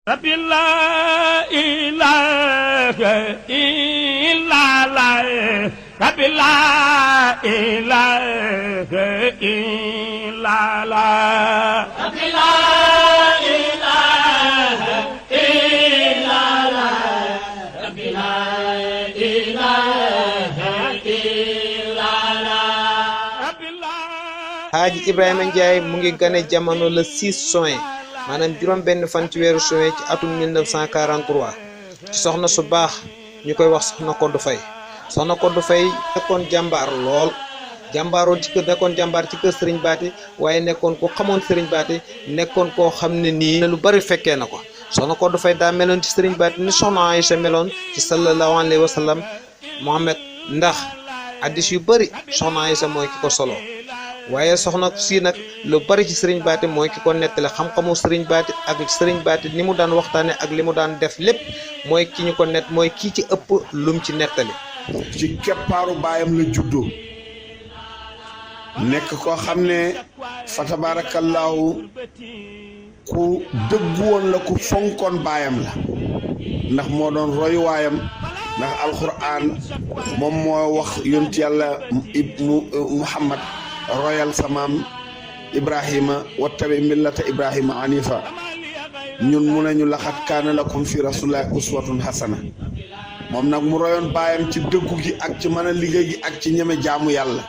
rabbi la ilaha illallah rabbi la ilaha illallah rabbi la ilaha illallah rabbi la ilaha illallah. Haaji Ibrahima Ndiaye mu ngi gane jamono le 6 juin maanaam juróom benn fan ci weeru juin ci atum 1943 ci soxna su baax ñu koy wax soxna Koddu Fay. soxna Koddu Fay nekkoon jàmbaar lool jàmbaaroon ci kër nekkoon jàmbaar ci kër Serigne Baati waaye nekkoon ko xamoon Serigne Baati nekkoon koo xam ne nii lu bari fekkee na ko. soxna Koddu Fay daa meloon ci Serigne Baati ni soxna Aïcha meloon ci sallallahu alayhi wa sallam Muhammad ndax addis yu bari soxna Aïcha mooy ki ko solo waaye soxna si nag lu bari ci Serigne Baati mooy ki ko nettali xam-xamu Serigne Baati ak Serigne Baati ni mu daan waxtaane ak li mu daan def lépp mooy ki ñu ko net mooy kii ci ëpp lum ci nettali. ci keppaaru baayam la juddoo nekk koo xam ne fa tabaarakallaahu ku dëggu woon la ku fonkoon baayam la ndax moo doon roy waayam ndax alxuraan moom moo wax yonent yàlla Muhammad royal samaam Ibrahima wattabi millata Ibrahima hanifa ñun mu nañu laxat kaana lakum fi rasulillahi uswatun hasana moom nag mu royoon baayam ci dëggu gi ak ci mën a liggéey gi ak ci ñeme jaamu yàlla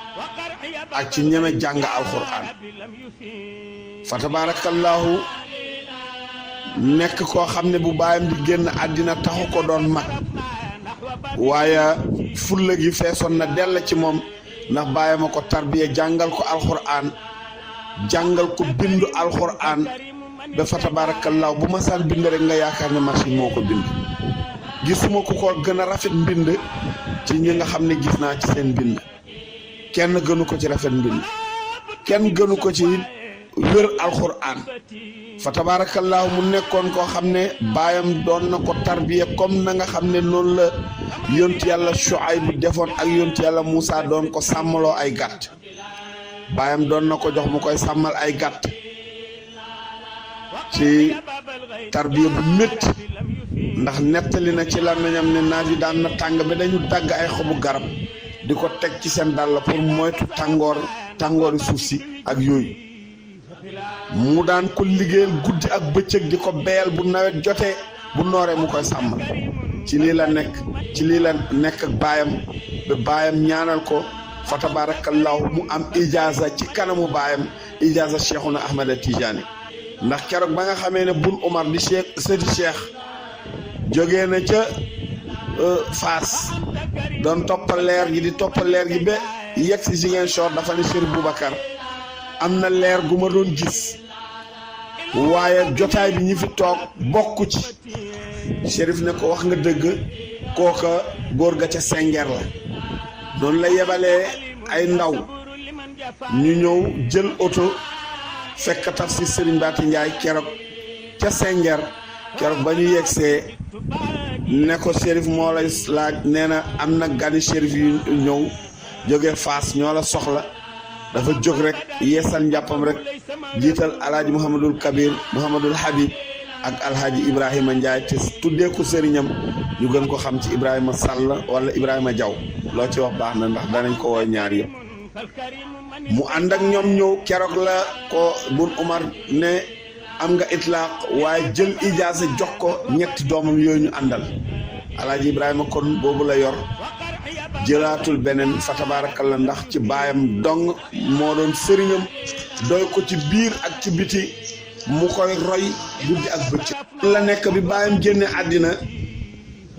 ak ci ñeme jàng alxuraan fa tabaarakallaahu nekk koo xam ne bu baayam di génn àddina taxu ko doon mag waaye fulla gi feesoon na dell ci moom ndax baayam a ko tarbiya jàngal ko alxuraan jàngal ko bindu alxuraan ba fa tabaarakallaahu bu ma saan bind rek nga yaakaar ne machine moo ko bind gisuma ku ko gën a rafet mbind ci ñi nga xam ne gis naa ci seen mbind kenn gënu ko ci rafet mbind kenn gënu ko ci wér alxuraan fa tabaarakallaahu mu nekkoon koo xam ne baayam doon na ko tarbiya comme na nga xam ne noonu la yontu yàlla Shuayb bu defoon ak yontu yàlla Muusa doon ko sàmmaloo ay gàtt baayam doon na ko jox mu koy sàmmal ay gàtt ci tarbiya bu métti ndax nettali na ci làmmiñam ne naaj wi daan na tàng ba dañu dagg ay xobu garab di ko teg ci seen dàll pour moytu tàngoori suuf si ak yooyu mu daan ko liggéeyal guddi ak bëccëg di ko beyal bu nawet jotee bu nooree mu koy sàmmal ci lii la nekk ak baayam ba baayam ñaanal ko fa tabaarakallaahu mu am ijaaza ci kanamu baayam ijaaza Cheikhuna Ahmada Tijaani ndax keroog ba nga xamee ne bun Umar di sëti Cheikh jógee na ca Faas doon toppal leer gi di toppal leer gi ba yegg si Ziguinchor dafa ne Chérif Boubacar am na leer gu ma doon gis waaye jotaay bi ñi fi toog bokku ci Chérif ne ko wax nga dëgg kooka góor ga ca Sengeer la noonu la yebalee ay ndaw ñu ñëw jël oto fekk tafsir Serigne Baati Ndiaye keroog ca Sengeer keroog ba ñu yegsee ne ko Chérif moo lay laaj nee na am na gani Chérif yu ñëw jóge Faas ñoo la soxla dafa jóg rek yeesal njàppam rek jiital alaaji Mouhamadul Kabir Mouhamadul Habib ak alhaaji Ibrahima Ndiaye te tuddee ko sëriñam ñu gën ko xam ci Ibrahima Sall wala Ibrahima Diaw loo ci wax baax na ndax danañ ko wooy ñaar yëpp mu ànd ak ñoom ñëw keroog la ko bun Umar ne am nga itlaaq waaye jël ijaasa jox ko ñetti doomam yooyu ñu àndal alaaji Ibrahima kon boobu la yor jëlaatul beneen fa tabaarakalla ndax ci baayam dong moo doon sëriñam doy ko ci biir ak ci biti mu koy roy guddi ak bëccëg la nekk bi baayam génne àddina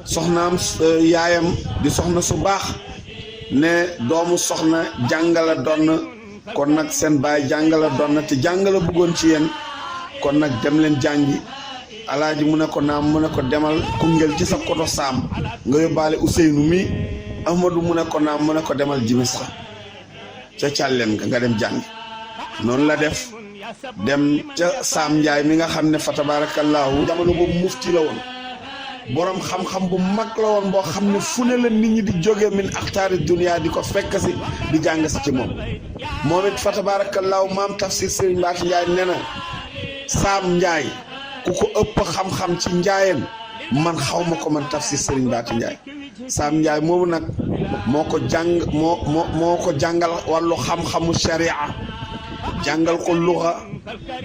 soxnaam yaayam di soxna su baax ne doomu soxna jàngala donn kon nag seen baay jàngala donn te jàngala bëggoon ci yéen kon nag dem leen jàngi alaaji mu ne ko naam mu ne ko demal Koungheul ci sa koto saam nga yóbbaale Ousseynou mi Ahmadou mu ne ko naam mu ne ko demal Jimisra ca càlleen nga dem jàngi noonu la def dem ca Saam Njaay mi nga xam ne fa tabaarakallaahu jamono boobu mufti la woon boroom xam-xam bu mag la woon boo xam ne fu ne la nit ñi di jóge min axtaari dunia di ko fekk si di jàng si ci moom it fa tabaarakallaahu maam tafsir Sëriñ Baati Njaay nee na Saam Njaay ku ko ëpp xam-xam ci njaayeen man xaw ma ko man tafsir Serigne Baati Njaay Sam Njaay moomu nag moo ko jàngal wàllu xam-xamu sharia jàngal ko luxa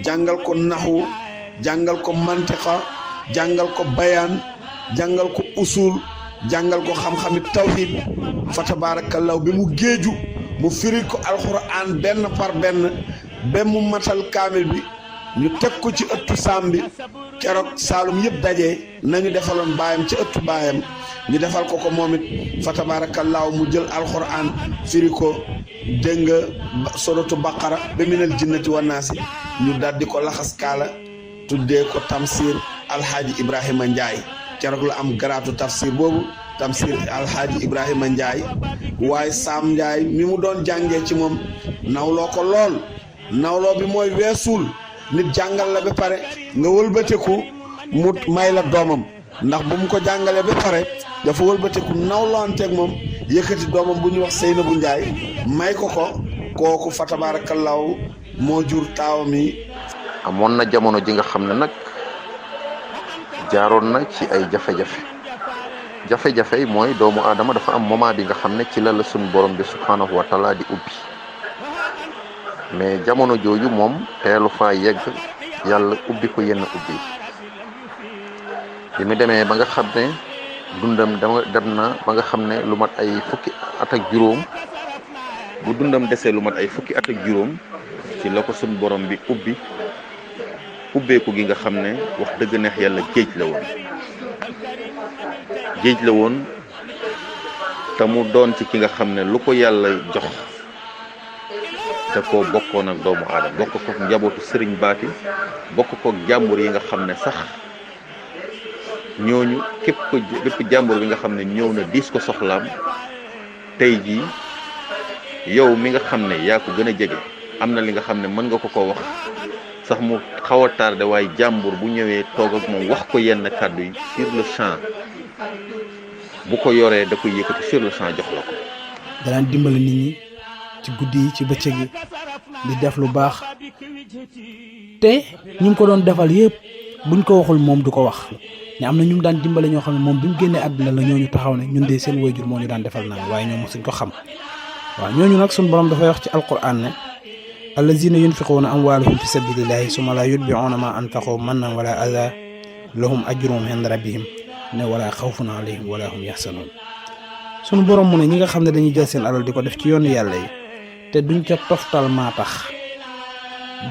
jàngal ko naxwu jàngal ko mantiqa jàngal ko bayaan jàngal ko usul jàngal ko xam-xami tawhid fa tabarakallahu bi mu géeju mu firil ko alquran benn par benn ba mu matal kaamil bi ñu teg ko ci ëttu saam bi keroog Saalum yëpp daje nañu defaloon baayam ci ëttu baayam ñu defal ko moom it fa tabaarakallaahu mu jël alxuraan firi ko dégg nga suratu baqara ba minal jinnati wan naasi ñu daal di ko laxas kaala tuddee ko Tamsir Alxaaji Ibrahima Ndiaye keroog la am garaatu tafsir boobu Tamsir Alxaaji Ibrahima Ndiaye waaye Sam Ndiaye mi mu doon jàngee ci moom nawloo ko lool nawloo bi mooy weesuul nit jàngal la ba pare nga wëlbateku mu may la doomam ndax bu mu ko jàngalee ba pare dafa wëlbateku nawloonteeg moom yëkkati doomam bu ñuy wax Seynabou Ndiaye may ko kooku fa tabaarakallaahu moo jur taawam yi. amoon na jamono ji nga xam ne nag jaaroon na ci ay jafe-jafe yi mooy doomu aadama dafa am moment bi nga xam ne ci la suñu borom bi subhaanahu wa taala di ubbi mais jamono jooju moom teelu faa yegg yàlla ubbi ko yenn ubbi bi mu demee ba nga xam ne dundam dem na ba nga xam ne lu mat ay fukki at ak juróom bu dundam desee lu mat ay fukki at ak juróom ci la ko suñu borom bi ubbeeku gi nga xam ne wax dëgg neex yàlla géej la woon te mu doon ci ki nga xam ne lu ko yàlla jox te ko bokkoon ak doomu aadama bokk ko njabootu sëriñ baati bokk ko jàmbur yi nga xam ne sax ñooñu bépp jàmbur bi nga xam ne ñëw na diis ko soxlaam tey jii yow mi nga xam ne yaa ko gën a jege am na li nga xam ne mën nga ko wax sax mu xaw a tardé waaye jàmbur bu ñëwee toog ak moom wax ko yenn kàddu yi sur le champ bu ko yoree da koy yëkkati sur le champ jox la ko. danaan dimbali nit ñi ci guddi yi ci bëccëg yi di def lu baax te ñu ngi ko doon defal yëpp buñ ko waxul moom du ko wax ñu am na ñu daan dimbale ñoo xam ne moom bi mu génnee àddina la ñooñu taxaw ne ñun de seen waajur moo ñu daan defal naan waaye ñoom mosuñ ko xam waaw ñooñu nag suñu borom dafay wax ci alquran ne allazina yunfiquuna amwaalahum fi sabilillahi summa la yutbi'una ma anfaqu mannan wala adha lahum ajruhum inda rabbihim ne wala xawfun alayhim wala hum yaxzanun suñu borom mu ne ñi nga xam ne dañuy jël seen alal di ko def ci yoonu yàlla yi te duñ ca toftal maa tax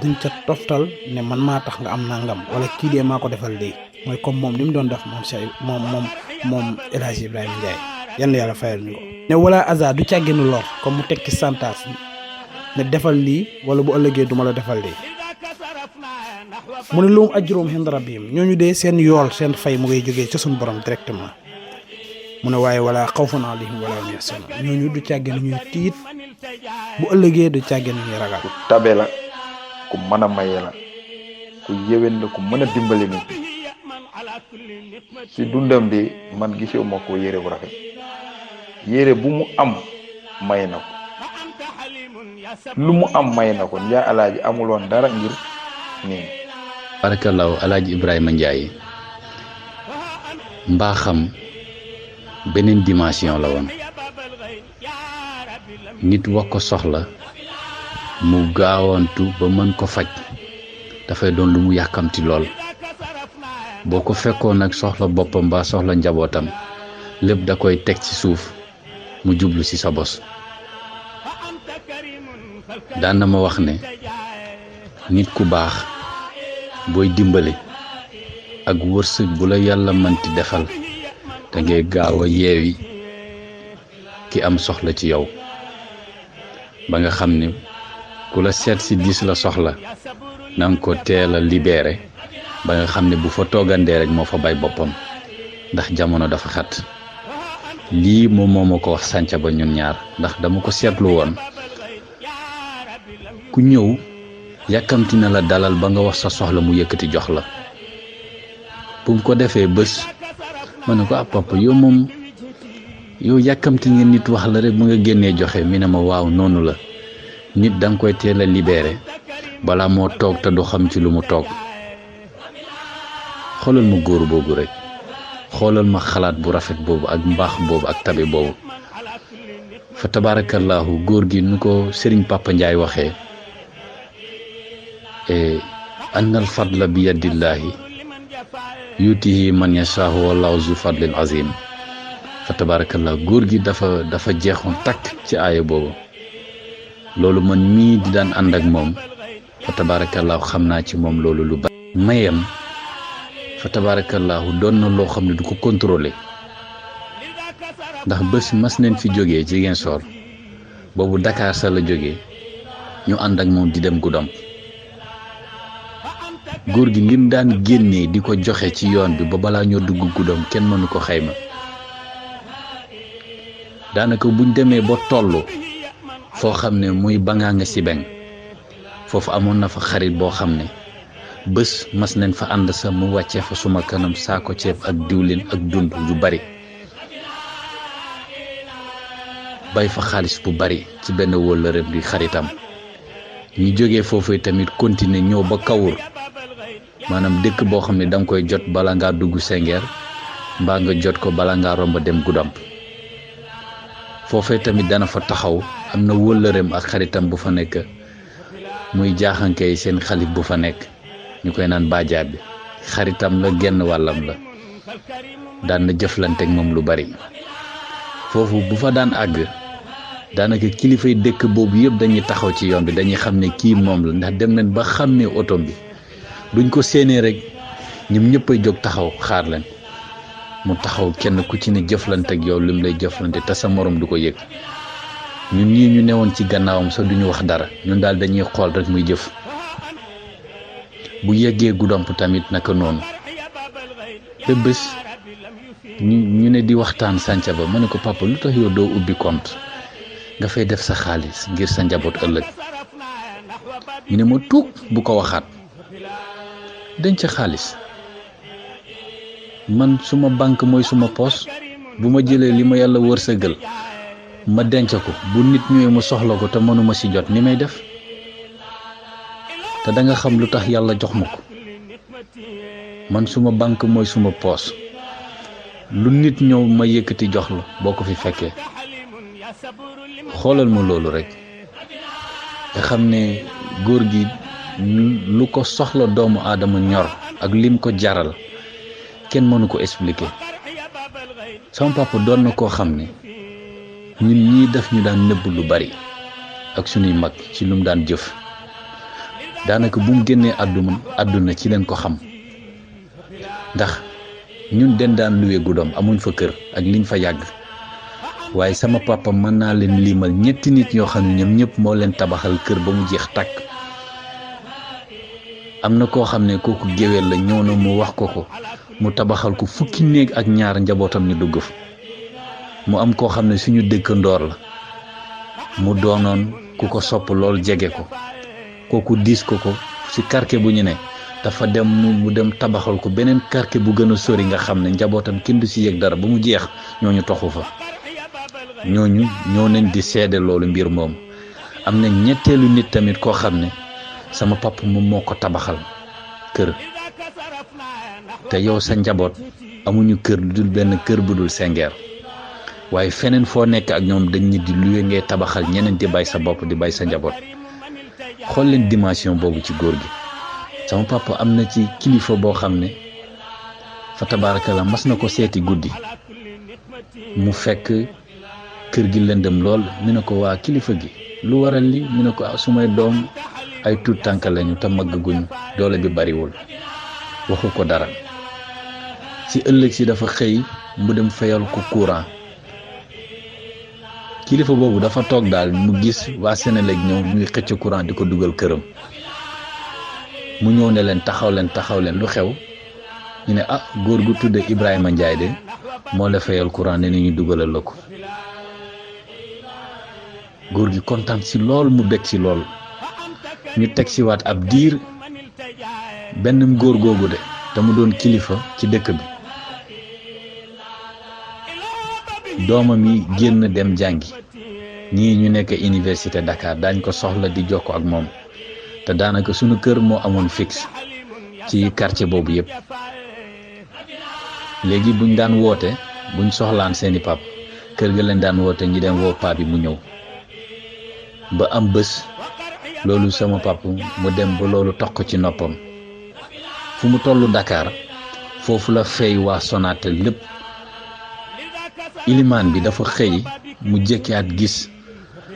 duñ ca toftal ne man maa tax nga am nangam wala kii dee maa ko defal lii mooy comme moom ni mu doon def moom El Hadji Ibrahima Ndiaye yann yàlla fayal ñu ko ne wala azar du càgginu lor comme mu tekki santaas ne defal lii wala bu ëllëgee duma la defal lii mu ne lu mu ajruhum inda rabbihim ñooñu dee seen yool seen fay mu ngay jógee ca suñu borom directement mu ne waaye wala xawfun alayhim wala hum yaxzanun ñooñu du càgginu ñuy tiit bu ëllëgee du càgginu ñuy ragal. ku tabe la ku mën a maye la ku yéwén la ku mën a dimbali nit ci dundam bi man gisuma ko yére bu rafet yére bu mu am may na ko lu mu am may na ko Njaay Alaaji amuloon dara ngir nii. barakallahu Alaaji Ibrahima Ndiaye mbaaxam beneen dimension la woon nit wax ko soxla mu gaawantu ba mën ko faj dafay doon lu mu yàkkamti lool boo ko fekkoon nag soxla boppam ba soxla njabootam lépp da koy teg ci suuf mu jublu ci sa bos daan na ma wax ne nit ku baax booy dimbale ak wërsëg bu la yàlla mënti defal da ngay gaaw a yeewi ki am soxla ci yow ba nga xam ne ku la seet si diis la soxla na nga ko teel a libéré ba nga xam ne bu fa toogandee rek moo fa bay boppam ndax jamono dafa xat lii moom moo ma ko wax sànca ba ñun ñaar ndax dama ko seetlu woon ku ñëw yàkkamti na la dalal ba nga wax sa soxla mu yëkkati jox la bu mu ko defee bés ma ne ko papa yow moom yow yàkkamti nga nit wax la rek bu nga génnee joxe mi ne ma waaw noonu la nit da nga koy teel a libéré balaa moo toog te du xam ci lu mu toog xoolal ma góor boobu rek xoolal ma xalaat bu rafet boobu ak mbaax boobu ak tabe boobu fa tabarakallahu góor gi nu ko Serigne Papa Ndiaye waxee annal fadla bi yadillahi yutihi man yashaahu wallahu zu fadlin azim fa tabarakallahu góor gi dafa jeexoon takk ci aaya boobu loolu man mii di daan ànd ak moom fa tabarakallahu xam naa ci moom loolu lu bari mayam fa tabarakallahu doon na loo xam ne du ko contrôler ndax bés mas nañ fi jógee Ziguinchor boobu Dakar sa la jógee ñu ànd ak moom di dem Goudomp góor gi lim daan génnee di ko joxe ci yoon bi ba balaa ñoo dugg Goudomp kenn mënu ko xayma daanaka buñ demee ba tollu foo xam ne muy bangaa nga si beng foofu amoon na fa xarit boo xam ne bés mas nañ fa ànd sa mu wàccee fa suma kanam saako ceeb ak diwlin ak dund yu bari bay fa xaalis bu bari ci benn wóllëreem di xaritam ñu jógee foofu tamit continuer ñëw ba Kawur maanaam dëkk boo xam ne danga koy jot bala ngaa dugg Sengeer mbaa nga jot ko bala ngaa romb dem Goudomp foofee tamit dana fa taxaw am na wóllëreem ak xaritam bu fa nekk muy jaaxankey seen xalif bu fa nekk ñu koy naan baajaab bi xaritam la genn wàllam la daan na jëflanteek moom lu bari foofu bu fa daan àgg daanaka kilifay dëkk boobu yëpp dañuy taxaw ci yoon bi dañuy xam ne kii moom la ndax dem nañ ba xàmmee oto bi duñ ko séenee rek ñoom ñëpp ay jóg taxaw xaar leen mu taxaw kenn ku ci ne jëflante ak yow lim lay jëflante te sa morom du ko yëg ñun ñii ñu newoon ci gannaawam sax duñu wax dara ñun daal dañuy xool rek muy jëf bu yeggee Goudomp tamit naka noonu te bés ñu ne di waxtaan sànca ba ma ne ko papa lu tax yow doo ubbi compte nga fay def sa xaalis ngir sa njaboot ëllëg ñu ne ma tuug bu ko waxaat denc xaalis man suma banque mooy suma poos bu ma jëlee li ma yàlla wërsëgal ma denc ko bu nit ñëwee mu soxla ko te mënuma ci jot ni may def te da nga xam lu tax yàlla jox ma ko man suma banque mooy suma poos lu nit ñëw ma yëkkati jox la boo ko fi fekkee xoolal ma loolu rek nga xam ne góor gi lu ko soxla doomu aadama ñor ak lim ko jaral kenn mënu ko expliquer sama papa doon na koo xam ne ñun ñii def ñu daan nëbb lu bari ak suñuy mag ci lu mu daan jëf daanaka bu mu génnee àdduna ci leen ko xam ndax ñun den daan luwe Goudomp amuñ fa kër ak liñ fa yàgg waaye sama papa mën naa leen limal ñetti nit ñoo xam ne ñoom ñëpp moo leen tabaxal kër ba mu jeex tàkk am na koo xam ne kooku géwél la ñëw na mu wax ko mu tabaxal ko fukki néeg ak ñaar njabootam ñu dugg fa mu am koo xam ne suñu dëkkandoor la mu doonoon ku ko sopp lool jege ko kooku diis ko ci quartier bu ñu ne dafa dem mu dem tabaxal ko beneen quartier bu gën a sori nga xam ne njabootam kenn du ci yëg dara ba mu jeex ñooñu toxu fa ñooñu ñoo nañ di seede loolu mbir moom am na ñetteelu nit tamit koo xam ne sama papa moom moo ko tabaxal kër te yow sa njaboot amuñu kër lu dul benn kër bu dul Sengeer waaye feneen foo nekk ak ñoom dañ ñi di luwe ngay tabaxal ñeneen di bay sa bopp di bay sa njaboot xool leen dimension boobu ci góor gi sama papa am na ci kilifa boo xam ne fa tabaarakalla mas na ko seeti guddi mu fekk kër gi lëndëm lool mu ne ko waa kilifa gi lu waral li mu ne ko sumay doom ay tuut tànk lañu te màggaguñu doole bi bariwul waxu ko dara ci ëllëg si dafa xëy mu dem fayal ko courant kilifa boobu dafa toog daal mu gis waa Senelec ñëw ñuy xëcc courant di ko dugal këram mu ñëw ne leen taxaw leen lu xew ñu ne góor gu tudde Ibrahima Ndiaye de moo la fayal courant ne ni ñu dugalal la ko góor gi kontaan ci lool mu bég ci lool ñu teg ci waat ab diir benn góor googu de te mu doon kilifa ci dëkk bi doomam yi génn dem jàngi ñii ñu nekk université Dakar dañ ko soxla di jokko ak moom te daanaka sunu kër moo amoon fixe ci quartier boobu yëpp léegi buñ daan woote buñ soxlaan seeni pap kër ga leen daan woote ñi dem woo pap bi mu ñëw ba am bés loolu sama pap mu dem ba loolu toq ci noppam fu mu tollu Dakar foofu la fay waa Sonatel lépp ilimaan bi dafa xëy mu jékkiwaat gis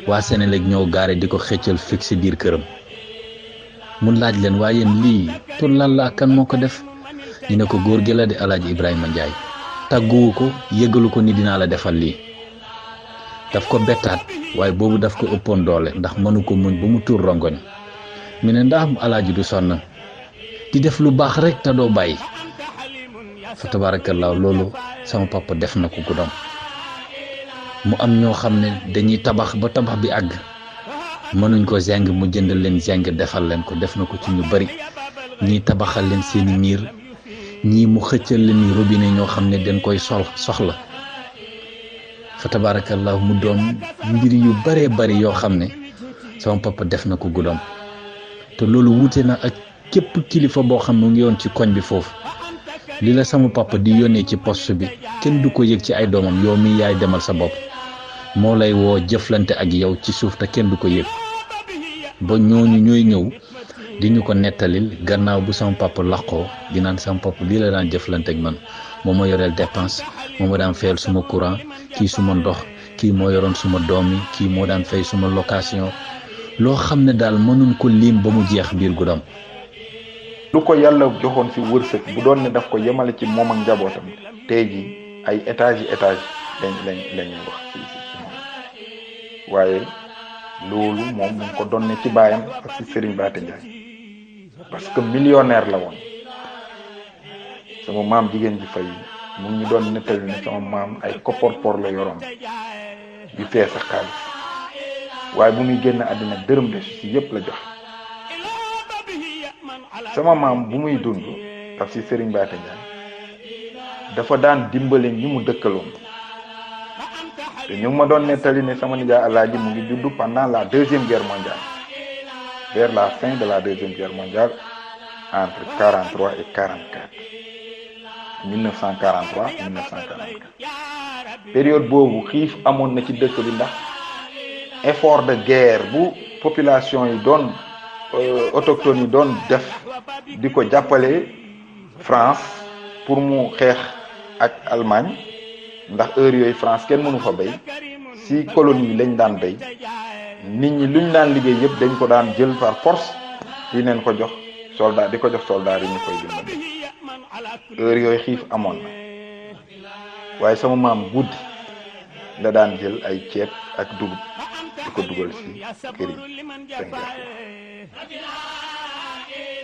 waa Sénélec ñëw gaare di ko xëccal fixe biir këram mu laaj leen waaye yéen lii tur lan la kan moo ko def ñu ne ko góor gi la di Alaaji Ibrahima Ndiaye tàgguwu ko yëgalu ko ni dinaa la defal lii daf ko bettaat waaye boobu daf ko ëppoon doole ndax mënu ko muñ ba mu tuur rongoñ mu ne ndax mu alaaji du sonn di def lu baax rek te doo bàyyi fa tabaarakallaa loolu sama papa def na ko guddoom mu am ñoo xam ne dañuy tabax ba tabax bi àgg mënuñ ko zeng mu jëndal leen zeng defal leen ko def na ko ci ñu bari ñii tabaxal leen seeni miir ñii mu xëccal leen robinet ñoo xam ne dañ koy soxla fa tabarakallah mu doon mbir yu bare bari yoo xam ne sama papa def na ko guddoom te loolu wuute na ak képp kilifa boo xam ne mu ngi yoon ci koñ bi foofu li la sama papa di yónnee ci poste bi kenn du ko yëg ci ay doomam yow mi yaay demal sa bopp moo lay woo jëflante ak yow ci suuf te kenn du ko yëg ba ñooñu ñooy ñëw di ñu ko nettalil gannaaw bu sama papa laqoo di naan sama papa lii la daan jëflante ak man moo ma yoreel dépense moo ma daan fayal suma courant kii suma ndox kii moo yoroon suma doom yi kii moo daan fay suma location loo xam ne daal mënuñ ko lim ba mu jeex biir guddoom lu ko yàlla joxoon ci wërsëg bu doon ne daf ko yemale ci moom ak njabootam tey ji ay étage lañuy wax ci moom waaye loolu moom mu ngi ko doon ne ci baayam ak ci Serigne Baate Ndiaye parce que millionnaire la woon sama maam jigéen ji fay mu ngi doon nettali ne sama maam ay kopporpor la yoroon yu fees ak xaalis waaye bu muy génn àddina dërëm de ci yépp la jox sama maam bu muy dund ak ci Serigne Baate Ndiaye dafa daan dimbale ñi mu dëkkaloon te ñu ngi ma doon nettali ne sama nijaay Alaaji mu ngi juddu pendant la deuxième guerre mondiale vers la fin de la deuxième guerre mondiale entre 43 et 44 1943 1944 période boobu xiif amoon na ci dëkk bi ndax effort de guerre bu population yi doon autochtones yi doon def di ko jàppale France pour mu xeex ak Allemagne ndax heure yooyu France kenn mënu fa béy si colonie yi lañ daan béy nit ñi luñ daan liggéey yëpp dañ ko daan jël par force di leen ko jox soldat di ko jox soldat yi ñu koy dimbali heure yooyu xiif amoon na waaye sama maam guddi la daan jël ay ceeb ak dugub di ko dugal si kër yi seen gerte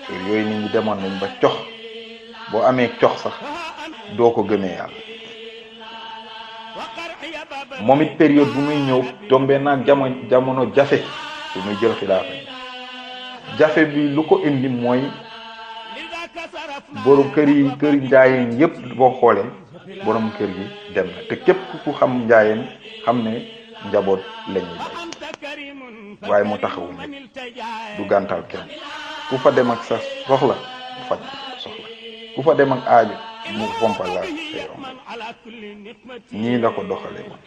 heure yooyu nit ñi demoon nañ ba cox boo amee cox sax doo ko gëmee yàlla moom it période bu muy ñëw tombé naag jamono jafe bu muy jël xilaafa jafe bi lu ko indi mooy borom kër njaayeen yépp boo xoolee borom kër gi dem na te képp ku xam njaayeen xam ne njaboot lañuy bay waaye mu taxawu ñëpp du gàntal kenn ku fa dem ak sa soxla mu faj soxla ku fa dem ak aajo mu fompal la nii la ko doxalee woon.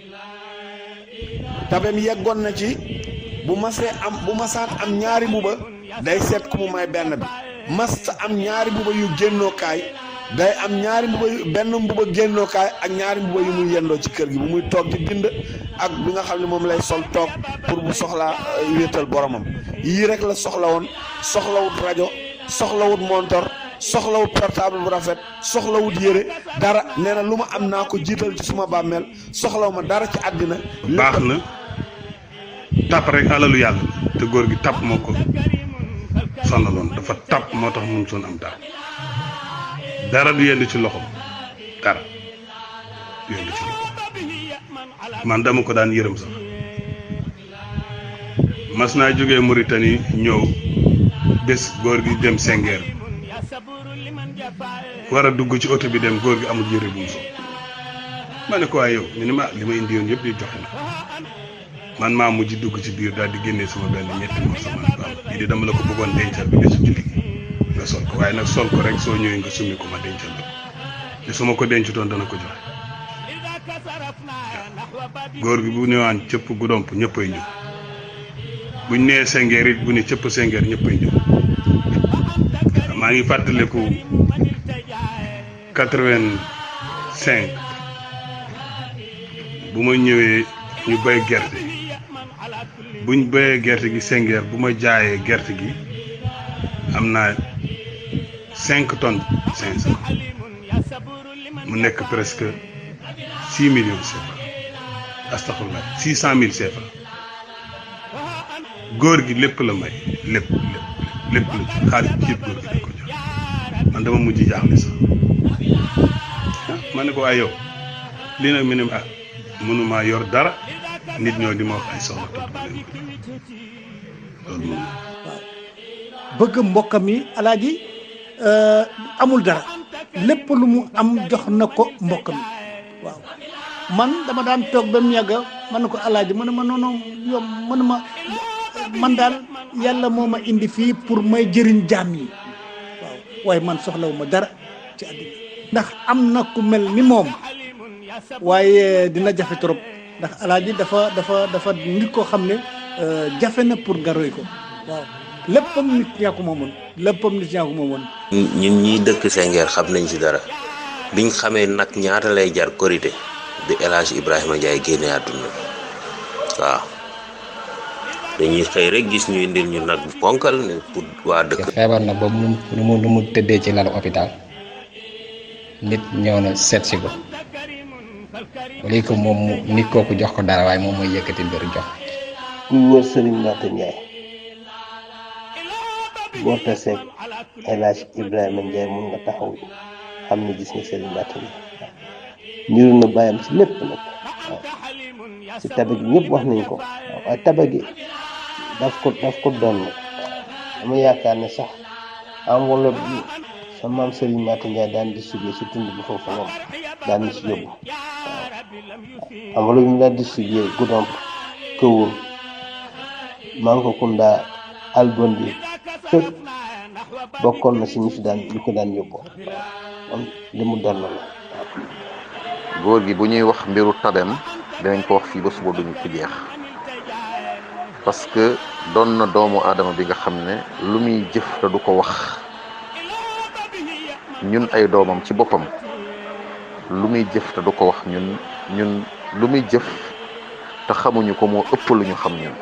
tabem yeggoon na ci bu masaan am ñaari mbuba day seet ku mu may benn bi masta am ñaari mbuba yu génnookaay day am ñaari mbuba yu benn mbuba génnookaay ak ñaari mbuba yu muy yendoo ci kër gi bu muy toog di bind ak bi nga xam ne moom lay sol toog pour bu soxlaa wéetal boromam yii rek la soxla woon soxlawut rajo soxlawut montor soxlawut portable bu rafet soxlawut yére dara nee na lu ma am naa ko jiital ci suma bàmmeel soxlaw ma dara ci àddina baax na tàpp rek alalu yàlla te góor gi tàpp moo ko sonaloon dafa tàpp moo tax mun soon am dara du yendu ci loxo dara du yendu ci loxo man dama ko daan yërëm sax mas naa jógee Mauritanie ñëw bés góor gi dem Senghor war a dugg ci oto bi dem góor gi amul yére bu mu sol ma ne ko waaye yow ñu ne ma li ma indi yoon yëpp di joxe na man maa mujj dugg ci biir daal di génnee sama benn ñetti morso ma ne ko am lii de dama la ko bëggoon dencal bi desu julli gi nga sol ko waaye nag sol ko rek soo ñëwee nga summi ko ma dencal la te su ma ko dencutoon dana ko joxe góor gi bu newaan cëpp gu domp ñëppay ñëw buñ nee sengeer it bu ne cëpp sengeer ñëppay ñëw maa ngi fàttaliku 85 bu ma ñëwee ñu bay gerte buñ bayee gerte gi sengeer bu ma jaayee gerte gi am naa 5 tonnes 500 mu nekk presque 6 millions CFA astaghfirullah 600 000 CFA góor gi lépp la may lépp la xaalis bi yëpp góor gi dañ ko jox man dama mujj jaaxle sax ma ne ko ay yow lii nag mi ne mënumaa yor dara nit ñoo di ma wax ay soxla topp leen ko loolu moom bëgg mbokkam yi alaaji amul dara lépp lu mu am jox na ko mbokkam yi waaw man dama daan toog ba mu yàgg man na ko alaaji mu ne ma noonu yow man ma man daal yàlla moo ma indi fii pour may jëriñ jaam yi waaw waaye man soxlawu ma dara ci àddina ndax am na ku mel ni moom waaye dina jafe trop ndax alaaji dafa nit koo xam ne jafe na pour nga roy ko waaw léppam nit ñaa ko moomoon ñun ñiy dëkk Senghor xam nañ ci dara biñ xamee nag ñaata lay jar korité bi El Hadj Ibrahima Ndiaye génne àdduna waaw dañuy xëy rek gis ñu indil ñu nag bu ponkal ne pour waa dëkk. feebar na ba nu mu tëddee ci lalu hôpital nit ñëw na seet si ko wala ko moom nit kooku jox ko dara waaye moom mooy yëkkati mbir jox kuy wër Serigne Mbacké Ndiaye boo tasee El Hadj Ibrahima Ndiaye mun nga taxaw xam ne gis nga Serigne Mbacké Ndiaye niru na bàyyam si lépp nag waaw si tabe gi ñëpp wax nañ ko waaw waaye tabe gi daf ko doon waaw dama yaakaar ne sax enveloppe bi sa maam Serigne Mbacké Ndiaye daan distribué si tund bi foofu moom daan na si yóbbu waaw enveloppe bi mu daan distribué Goudomp Këwur Mankokunda Albondi fépp bokkoon na si ñu fi daan ñu ko daan yóbbu waaw li mu doon la góor gi bu ñuy wax mbiru tabem dinañ ko wax fii ba suba duñu ko jeex parce que doon na doomu aadama bi nga xam ne lu muy jëf te du ko wax ñun ay doomam ci boppam lu muy jëf te du ko wax ñun lu muy jëf te xamuñu ko moo ëpp lu ñu xam ñun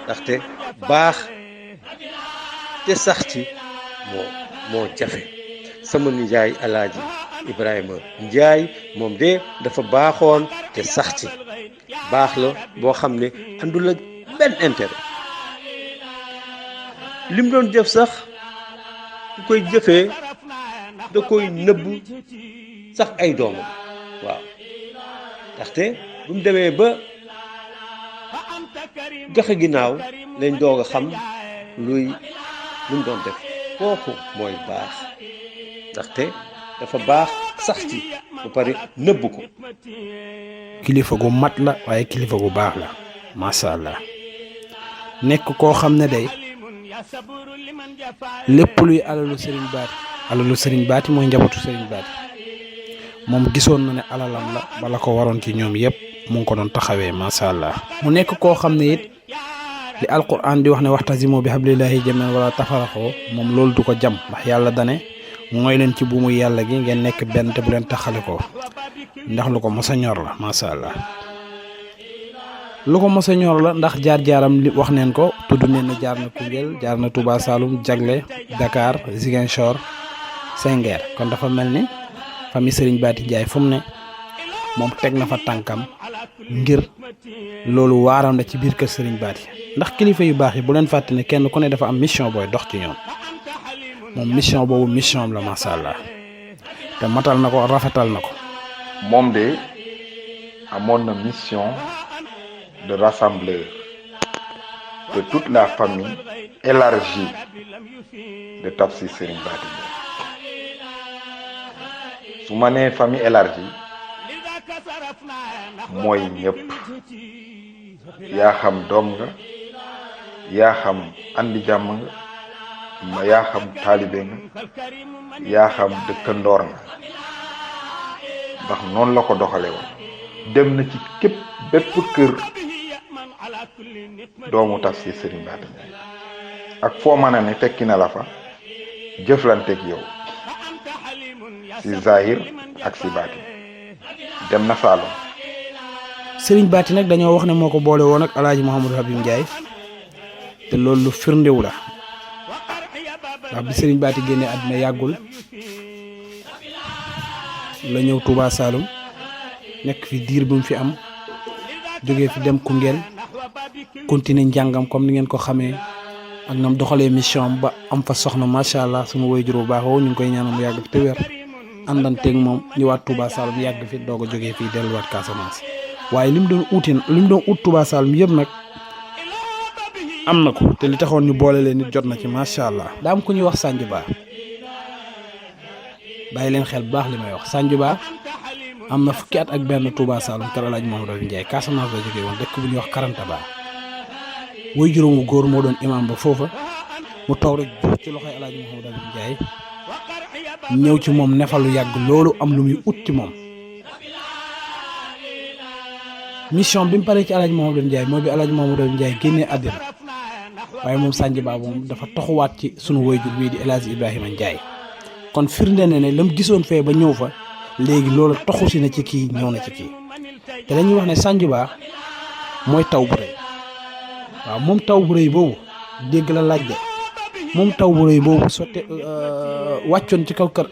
ndaxte baax te sax ci moo jafe sama nijaay alaaji Ibrahima Ndiaye moom de dafa baaxoon te sax ci baax la boo xam ne àndul ak benn intérêt lim doon jëf sax du koy jëfee da koy nëbb sax ay doomam waaw ndaxte bu mu demee ba joxe ginnaaw lañ doog a xam lu mu doon def kooku mooy baax ndaxte dafa baax sax ci ba pare nëbb ko. kilifa gu mat la waaye kilifa gu baax la macha allah nekk koo xam ne day lépp luy alalu Serigne Baty mooy njabootu Serigne Baty moom gisoon na ne alalam la bala ko waroon ci ñoom yëpp mu ngi ko doon taxawee macha allah. mu nekk koo xam ne it li alquran di wax ne waxtasimu bi hablillahi jamii'an wala tafarraqu moom loolu du ko jam ndax yàlla dane mooy leen ci buumu yàlla gi ngeen nekk benn te bu leen taxale ko ndax lu ko mos a ñor la macha allah lu ko mos a ñor la ndax jaar-jaaram li wax neen ko tudd neen na jaar na Koungheul jaar na Touba Saloum Jagle Dakar Ziguinchor Senghor kon dafa mel ni famille Serigne Baty Ndiaye fu mu ne moom teg na fa tànkam ngir loolu waaram la ci biir kër Serigne Baty ndax kilifa yu baax yi bu leen fàtte ne kenn ku ne dafa am mission booy dox ci ñoom moom mission boobu mission am la macha allah te matal na ko rafetal na ko. moom de amoon na mission de rassembleur de toute la famille élargie de Tafsir Serigne Baty Ndiaye su ma nee famille élargie mooy ñëpp yaa xam doom nga yaa xam andi jàmm nga yaa xam taalibe nga yaa xam dëkkandoor nga ndax noonu la ko doxale woon dem na ci képp bépp kër doomu tafsir Serigne Mbathé Ndiaye ak foo mën a ne fekki na la fa jëflanteeg yow si zahir ak si baatin dem na Saalum. Serigne Baati nag dañoo wax ne moo ko boole woon ak alaaji Mouhamadou Habib Ndiaye te loolu lu firndewu la ndax bi Serigne Baati génnee àddina yàggul la ñëw Touba Saloum nekk fi diir bu mu fi am jógee fi dem Koungheul continuer njàngam comme ni ngeen ko xamee ak nam doxalee mission ba am fa soxna macha allah suma waajur bu baax woo ñu ngi koy ñaanal mu yàgg fi te wér àndanteeg moom ñëwaat Touba Saloum yàgg fi doog a jógee fii delluwaat Casamance. waaye li mu doon ut Touba Saloum yëpp nag am na ko te li taxoon ñu boole leen nit jot na ci macha allah. daa am ku ñuy wax Sanju Ba bàyyi leen xel bu baax li may wax Sanju Ba am na fukki at ak benn Touba Saloum kër Alaaji Mouhamadou Habib Ndiaye Casamance la jógee woon dëkk bu ñuy wax Karanta Ba woy juróomu góor moo doon imam ba foofa mu taw rek buur ci loxoy Alaaji Mouhamadou Habib Ndiaye ñëw ci moom nefalu yàgg loolu am lu muy ut ci moom. mission bi mu paree ci Alaaji Mouhamadou Ndiaye mooy bi Alaaji Mouhamadou Ndiaye génnee àddina waaye moom Sanji Ba moom dafa toxuwaat ci sunu waajur bii di El Hadj Ibrahima Ndiaye kon firnde ne ne la mu gisoon fee ba ñëw fa léegi loolu toxu si na ci kii ñëw na ci kii te dañuy wax ne Sanji Ba mooy taw bu rëy waaw moom taw bu rëy boobu dégg la laaj de moom taw bu rëy boobu sotte wàccoon ci kaw kër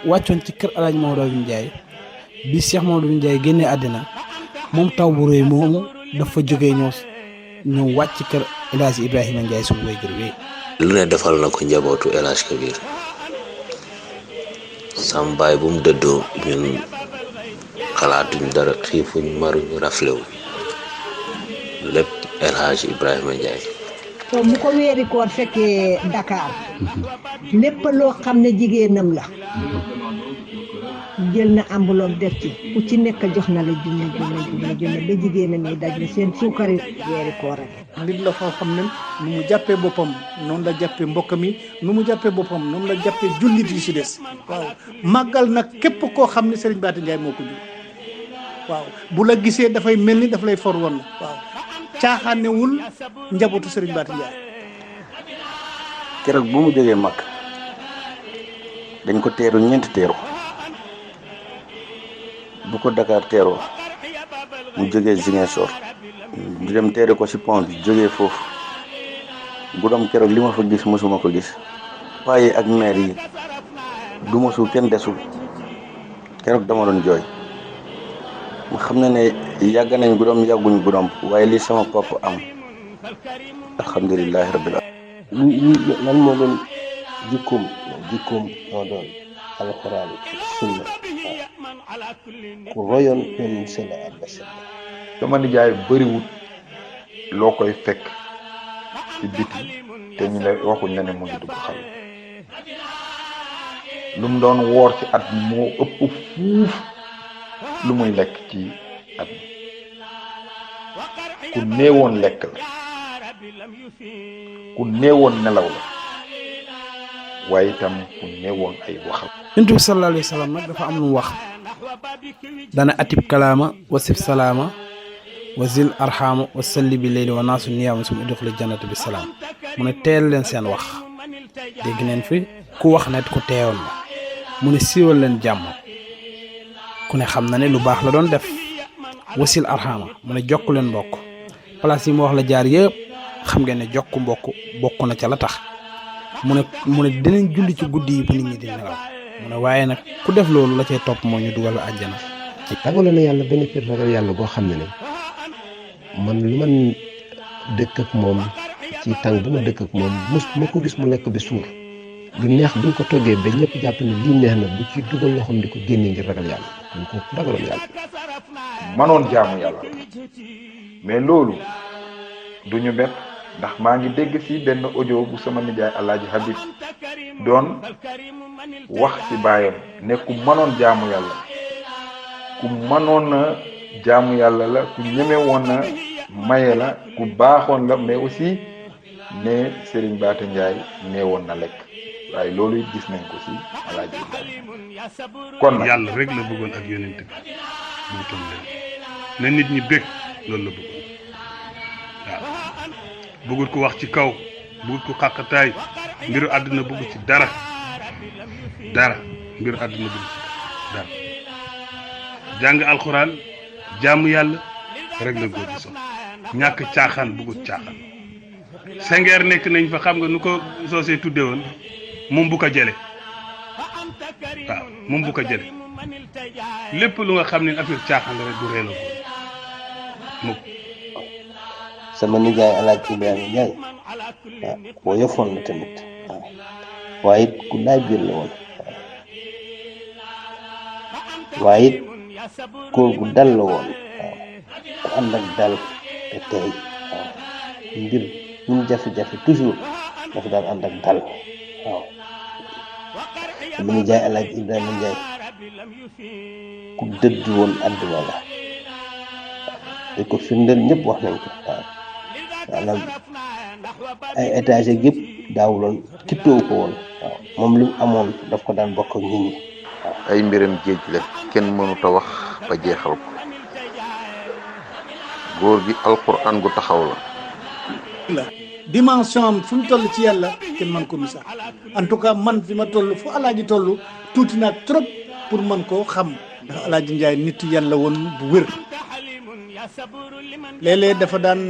wàccoon ci kër Alaaji Mouhamadou Ndiaye bi Cheikh Mouhamadou Ndiaye génnee àddina moom taw bu rëy moomu dafa jógee ñëw wàcc ci kër El Hadj Ibrahima Ndiaye suñu waajur wi. lu ne defal na ko njabootu El Hadj Kabir sam baay bu mu dëddoo ñun xalaatuñ dara xiifuñ maruñ raflewuñ lépp El Hadj Ibrahima Ndiaye. to mu ko weeri koor fekkee Dakar lépp loo xam ne jigéenam la jël na enveloppe def ci ku ci nekk jox na la junne ba jigéenam yi daj na seen suukari weeri koor rek. nit la foo xam ne nu mu jàppee boppam noonu la jàppee mbokk mi nu mu jàppee boppam noonu la jàppee jullit yi si des waaw màggal nag képp koo xam ne Serigne Mbathé Ndiaye moo ko jur waaw bu la gisee dafay mel ni daf lay for woon waaw caaxaanewul njabootu Serigne Mbathé Ndiaye. keroog bu mu jógee mag dañ ko teeru ñeenti teeru bu ko Dakar teeroo mu jógee Ziguinchor ñu dem teere ko ci pont bi jógee foofu guddoom keroog li ma fa gis mosuma ko gis waaye ak maire yi du mosul kenn desul keroog dama doon jooy ma xam ne ne yàgg nañ guddoom yàgguñ guddoom waaye li sama papa am alhamdulilahi rabbil alamin. lan moo doon jikkoom moo doon alxuraan sunna ku royoon yonent sallallahu alayhi wa sallam. sama nijaay bëriwut loo koy fekk ci biti te ñu ne waxuñ la ne mu ngi dugg xale lu mu doon woor ci at mi moo ëpp fuuf lu muy lekk ci at mi ku néewoon lekk la ku néewoon nelaw la waaye itam ku néewoon ay waxam. Yonent bi sallallahu alayhi wa sallam nag dafa am lu mu wax dana atib kalaama wasif salaama wasil arxaama wasalli bi leyli wa naasu niyaama sum udxuli jannati bi salaam mu ne teel leen seen wax dégg neen fi ku wax ne ku teewoon la mu ne siiwal leen jàmm ku ne xam na ne lu baax la doon def wasil arxaama mu ne jokk leen mbokk place yi mu wax la jaar yëpp xam ngeen ne jokk mbokk bokk na ca la tax mu ne dinañ julli ci guddi yi bu nit ñi di nelaw mu ne waaye nag ku def loolu la cay topp moo ñu dugal la àjjana. ragaloon na yàlla benn kër ragal yàlla boo xam ne man lu man dëkk ak moom ci tàng bu ma dëkk ak moom ma ko gis mu lekk bi suur lu neex buñ ko toggee ba ñëpp jàpp ne lii neex na bu ci dugal loxoom di ko génnee ngir ragal yàlla kon ko ragaloon yàlla. manoon jaamu yàlla mais loolu duñu bett ndax maa ngi dégg ci benn audio bu sama nijaay Alaaji Habib doon wax ci baayam ne ku manoon jaamu yàlla ku mënoon na jaamu yàlla la ku ñeme woon na maye la ku baaxoon la mais aussi ne Serigne Mbathé Ndiaye nee woon na lekk waaye loolu it gis nañ ko si Alaaji Ibrahima kon nag yàlla rek la bëggoon ak yonent bi bëggutoon leen na nit ñi bég loolu la bëggoon waaw bëggut ko wax ci kaw bëggut ko xàqataay mbiru àdduna bëggu ci dara mbiru àdduna bëggu ci dara jàng alxuraan jaamu yàlla rek la góor di soxla ñàkk caaxaan bëggut caaxaan Senghor nekk nañ fa xam nga nu ko soosee tudde woon moom bu ko jële waaw moom bu ko jële lépp lu nga xam ne affaire caaxaan la rek du ree la ko mukk sama nijaay Alaaji Ibrahima Njaay waaw woyofoon la tamit waaw waaye it ku laaj biir la woon waaye it góor gu dal la woon waaw ku ànd ak dal te tey waaw mbir ñu jafe-jafe toujours dafa daan ànd ak dal waaw sama nijaay Alaaji Ibrahima Njaay ku dëdd woon àdduna la te ko firndeel ñëpp wax nañ ko waaw maanaam ay étage yëpp daawuloon kittoo ko woon waaw moom li mu amoon daf ko daan bokk ak nit ñi waaw ay mbiram géej la kenn mënut a wax ba jeexal ko góor gi alquran gu taxaw la dimension am fu mu toll ci yàlla kenn man ko misaal en tout cas man fi ma toll fu Alaaji toll tuuti naa trop pour man koo xam ndax Alaaji Njaay nitu yàlla woon bu wér léeg-léeg dafa daan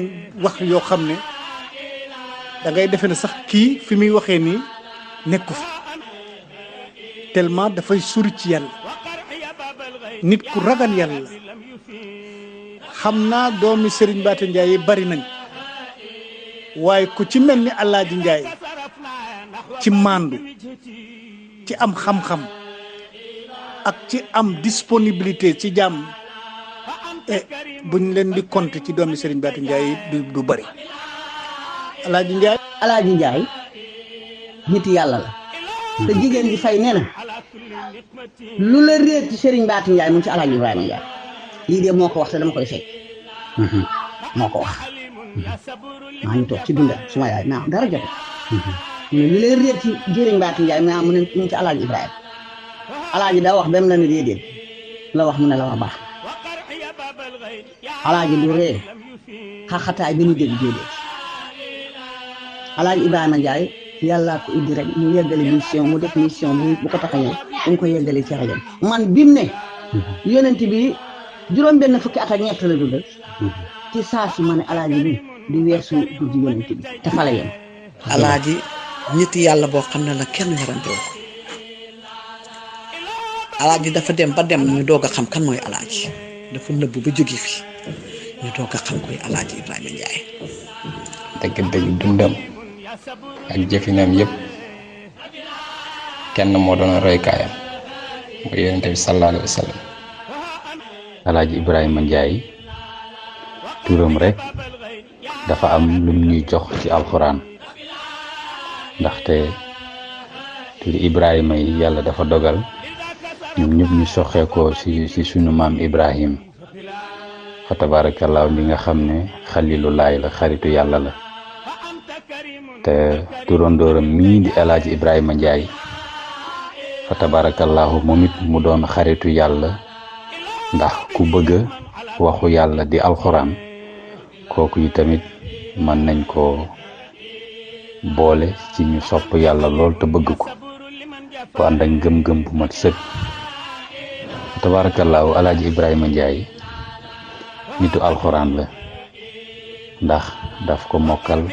wax yoo xam ne da ngay defe ne sax kii fi muy waxee nii nekku fi tellement dafay suri ci yàlla nit ku ragal yàlla la xam naa doomi Serigne Mbathé Ndiaye yi bari nañ waaye ku ci mel ni Alaaji Njaay ci màndu ci am xam-xam ak ci am disponibilité ci jàmm buñ leen di compter ci doomi Serigne Mbathé Ndiaye du bari Alaaji Njaay nit yàlla la te jigéen ji fay nee na lu la réer ci Serigne Mbathé Ndiaye mu ci Alaaji Ibrahima Ndiaye lii de moo ko wax te dama koy fekk moo ko wax maa ngi toog ci dunda suma yaay naa dara jote mu ne lu lay réer ci Serigne Mbathé Ndiaye mu ne mu ci Alaaji Ibrahima Alaaji daa wax ba mu la ne déedéet la wax mu ne la wax baax Alaaji du réer xaxataay bi ñu dégg déedéet Alaaji Ibrahima Ndiaye yàllaa ko indi rek mu yeggale mission mu def mission bu ko tax a ñëw dañ ko yeggale ci rajo man bim ne yonent bi juróom benn fukki at ak ñett la dundal ci saa si ma ne Alaaji bi di weesu guddi yonent bi te fa la yem Alaaji nit yàlla boo xam ne la kenn werante wu ko Alaaji dafa dem ba dem ñu doog a xam kan mooy Alaaji dafa nëbb ba jóge fi ñu doog a xam koy Alaaji Ibrahima Ndiaye dëgg-dëgg dundam ak jëfinam yëpp kenn moo doon roykaayam mooy yonent bi sallallahu alayhi wa sallam Alaaji Ibrahima Ndiaye turam rek dafa am lum ñuy jox ci alxuraan ndaxte turi Ibrahima yi yàlla dafa dogal ñoom ñëpp ñu soxeekoo ci suñu maam Ibrahim fa tabaarakallaahu mi nga xam ne xalilulaay la xaritu yàlla la te turandooram mii di Alaaji Ibrahima Ndiaye fa tabaarakallaahu moom it mu doon xaritu yàlla ndax ku bëgg waxu yàlla di alxuraan kooku yi tamit mën nañ ko boole ci ñu sopp yàlla lool te bëgg ko ku ànd ak gëm-gëm bu mat sëkk tabaarakallaahu Alaaji Ibrahima Ndiaye nitu alxuraan la ndax daf ko mokkal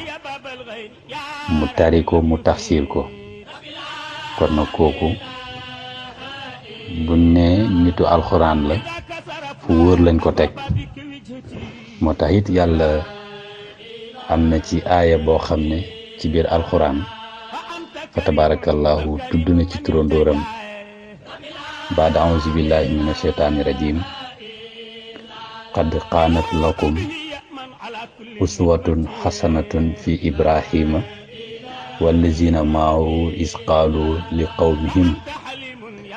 mu tari ko mu tafsir ko kon nag kooku buñ ne nitu alxuraan la fu wóor lañ ko teg moo tax it yàlla am na ci aaya boo xam ne ci biir alxuraan fa tabarakallahu tudd na ci turandooram baada auzu billahi min asheytaani rajim qad qaanat lakum uswatun xasanatun fi ibrahima wallazina maahu is qaalu li qawmihim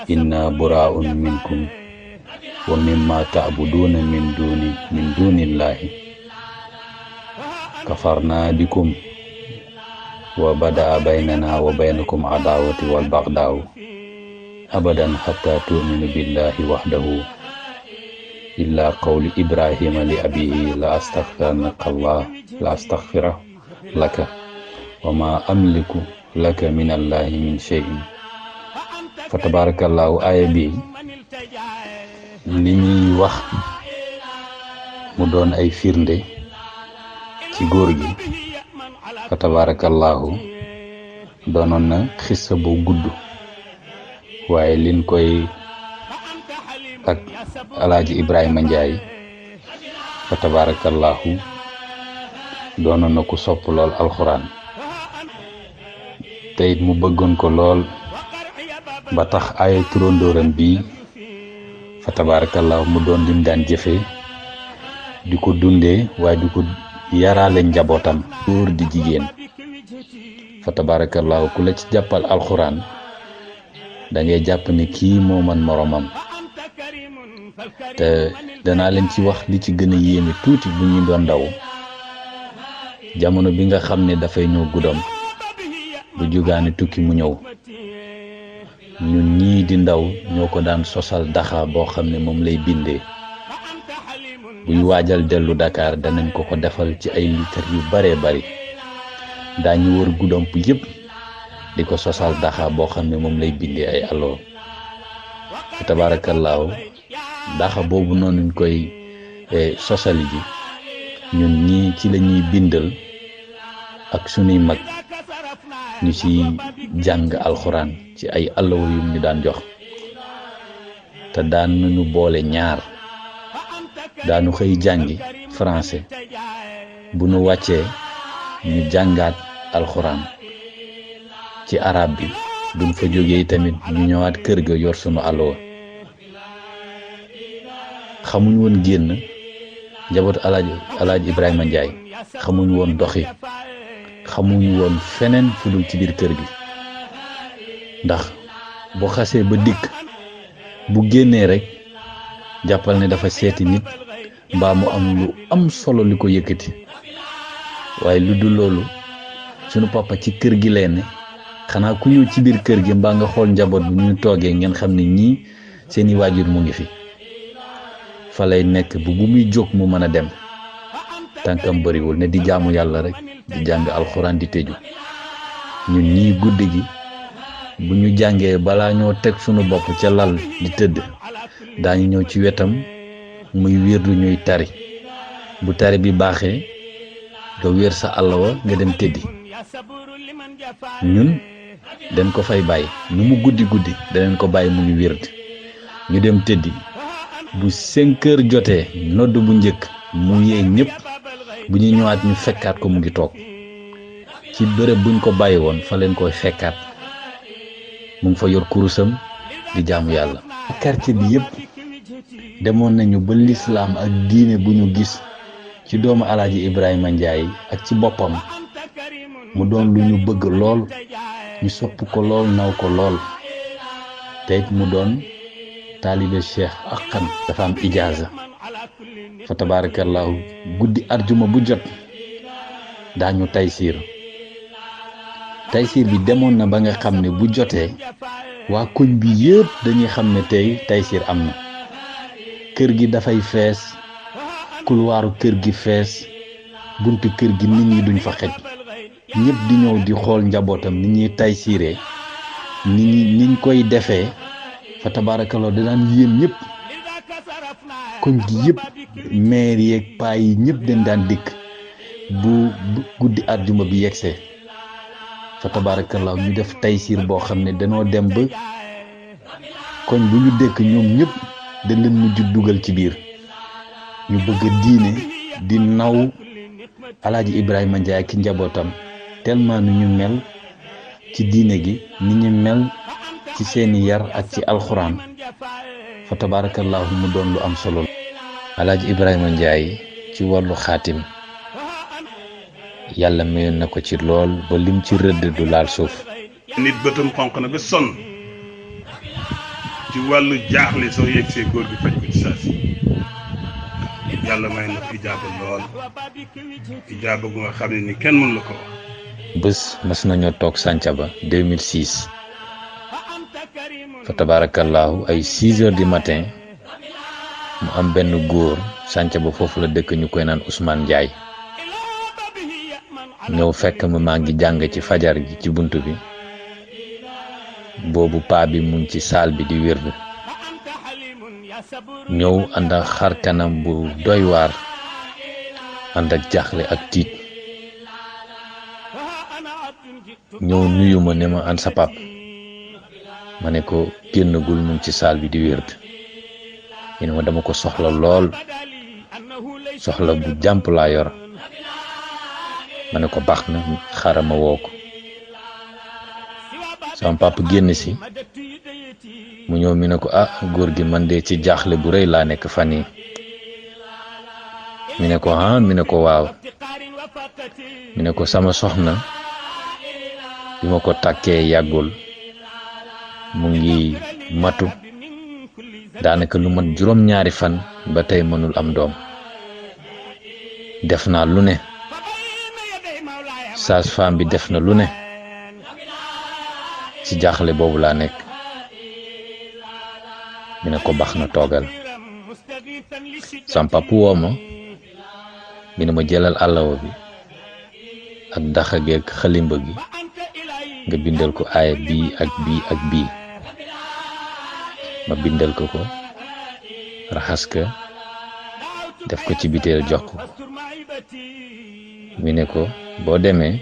inna buraa'un minkum wa mimma ta'buduuna min dunillahi kafarna bikum wa badaa baynana wa baynakum adaawati wal bagdaaw abadan xatta tu'minu billahi waxdahu illa qawli ibrahima li abihi la astaghfira laka wa ma amliku laka min allahi min shay'in. fa tabarakallahu aaya bi li ñuy wax mu doon ay firnde ci góor gi fa tabarakallahu doonoon na xissa bu gudd, waaye liñ koy ak alaaji Ibrahima Ndiaye fa tabarakallahu doonoon na ku sopp lool alxuraan te it mu bëggoon ko lool ba tax ay turandóoram bii fa tabarakallahu mu doon lim daan jëfe di ko dundee waaye di ko yaraale njabootam góor di jigéen. fa tabarakallahu ku la ci jàppal alxuraan da ngay jàpp ne kii moo man moromam. te danaa leen ci wax li ci gën a yéeme tuuti bu ñu doon ndaw jamono bi nga xam ne dafay ñëw guddoom bu jugaani tukki mu ñëw ñun ñii di ndaw ñoo ko daan sosal daxa boo xam ne moom lay bindee. buy waajal dellu Dakar danañ ko defal ci ay litre yu bare bari daañu wër guddomp yépp di ko sosal daxa boo xam ne moom lay bindee ay allo tabaarakallaahu daxa boobu noonu ñu koy sosali ji ñun ñii ci lañuy bindal ak sunuy mag ñu ci jàng alxuraan ci ay allo yu ñu daan jox te daan nañu boole ñaar daanu xëy jàngi français bu nu wàccee ñu jàngaat alxuraan ci arab bi duñ fa jógee tamit ñu ñëwaat kër ga yor sunu allo xamuñ woon génn njabootu alaaji Ibrahima Ndiaye xamuñ woon doxi xamuñ woon feneen fu dul ci biir kër gi ndax bu xasee ba dikk bu génnee rek jàppal ne dafa seeti nit mbaa mu am lu am solo li ko yëkkati waaye lu dul loolu sunu papa ci kër gi leen xanaa ku ñëw ci biir kër gi mbaa nga xool njaboot bi ñu toogee ngeen xam ne ñii seeni waajur mu ngi fi fa lay nekk bu muy jóg mu mën a dem tànkam bariwul ne di jaamu yàlla rek di jàng alxuraan di tëju ñun ñii guddi gi bu ñu jàngee balaa ñoo teg sunu bopp ca lal di tëdd daañu ñëw ci wetam muy wérdu ñuy tari bu tari bi baaxee nga wér sa àllawa nga dem tëddi ñun dañ ko fay bàyyi nu mu guddi danañ ko bàyyi mu ngi wérd ñu dem tëddi bu 5 heures jotee nodd bu njëkk mu yee ñëpp bu ñu ñëwaat ñu fekkaat ko mu ngi toog ci bërëb buñ ko bàyyi woon fa leen koy fekkaat mu ngi fa yor kurusam di jaamu yàlla. quartier bi yëpp demoon nañu ba lislaam ak diine bu ñu gis ci doomu alaaji Ibrahima Ndiaye ak ci boppam mu doon lu ñu bëgg lool ñu sopp ko lool naw ko lool te it mu doon taalibe cheikh akkan dafa am ijaaza fa tabarakallahu guddi arjuma bu jot daañu taysiir bi demoon na ba nga xam ne bu jotee waa koñ bi yëpp dañuy xam ne tey taysiir am na kër gi dafay fees couloiru kër gi fees buntu kër gi nit ñi duñ fa xej ñëpp di ñëw di xool njabootam ni ñuy taysiiree niñ koy defee fa tabarakallahu da daan yéem ñëpp koñ gi yëpp maire yeeg paa yi ñëpp dañ daan dikk bu guddi àjjuma bi yegsee fa tabarakallahu ñu def taysiir boo xam ne dañoo dem ba koñ bu ñu dëkk ñoom ñëpp dañ leen mujj dugal ci biir ñu bëgg diine di naw alaaji Ibrahima Ndiaye ki njabootam tellement nu ñu mel ci diine gi ni ñu mel ci seeni yar ak ci alxuraan fa tabarakallahu mu doon lu am solo. alaaji Ibrahima Ndiaye ci wàllu xaatim yàlla mayoon na ko ci lool ba lim ci rëdd du laal suuf. nit bëtam xonq na ba sonn ci wàllu jaaxle soo yegsee góor gi faj ko ci saa si yàlla may na ko ijaaba lool ijaaba gu nga xam ne ni kenn mën la ko wax bés mas nañoo toog sànca ba 2006 fa tabaarakallaahu ay 6 heures du matin mu am benn góor sànca ba foofu la dëkk ñu koy naan Ousmane Ndiaye ñëw fekk ma maa ngi jàng ci fajar gi ci bunt bi boobu paa bi mu ngi ci saal bi di wérd ñëw ànd ak xar kanam bu doy waar ànd ak jaaxle ak tiit ñëw nuyu ma ne ma an sa pap ma ne ko génnagul mu ngi ci saal bi di wérd ñu ne ma dama ko soxla lool soxla bu jàmp laa yor ma ne ko baax na xaaral ma woo ko sama papa génn si mu ñëw mi ne ko ah góor gi man de ci jaaxle bu rëy laa nekk fan yi mi ne ko ah mi ne ko waaw mi ne ko sama soxna bi ma ko takkee yàggul mu ngi matu daanaka lu mat juróom-ñaari fan ba tey mënul am doom def naa lu ne sage-femme bi def na lu ne ci jaaxle boobu laa nekk mi ne ko baax na toogal sam papa woo ma mi ne ma jëlal àllawa bi ak daxa geeg xalimba gi nga bindal ko aaya bii ak bii ak bii ma bindal ko ko raxas ka def ko ci biteel jox ko mi ne ko boo demee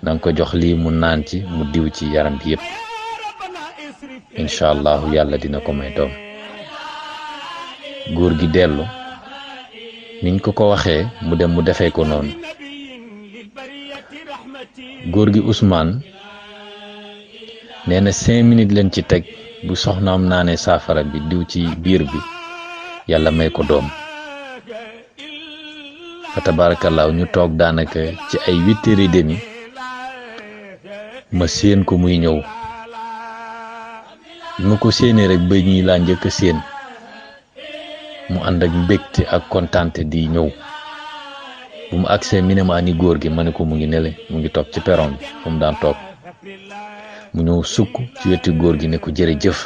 nanga ko jox lii mu naan ci mu diw ci yaram bi yépp incha allahu yàlla dina ko may doom góor gi dellu niñ ko ko waxee mu dem mu defee ko noonu góor gi Ousmane nee na 5 minutes lañ ci teg bu soxnaam naanee saafara bi diw ci biir bi yàlla may ko doom fa tabaarakallaahu ñu toog daanaka ci ay 8h30 ma séen ko muy ñëw bi ma ko séenee rek bëj ñi laa njëkk a séen mu ànd ak mbégte ak kontaante di ñëw bu mu agsee mi ne ma ani góor gi ma ne ko mu ngi nele mu ngi toog ci perron bi fu mu daan toog mu ñëw sukk ci wetu góor gi ne ko jërëjëf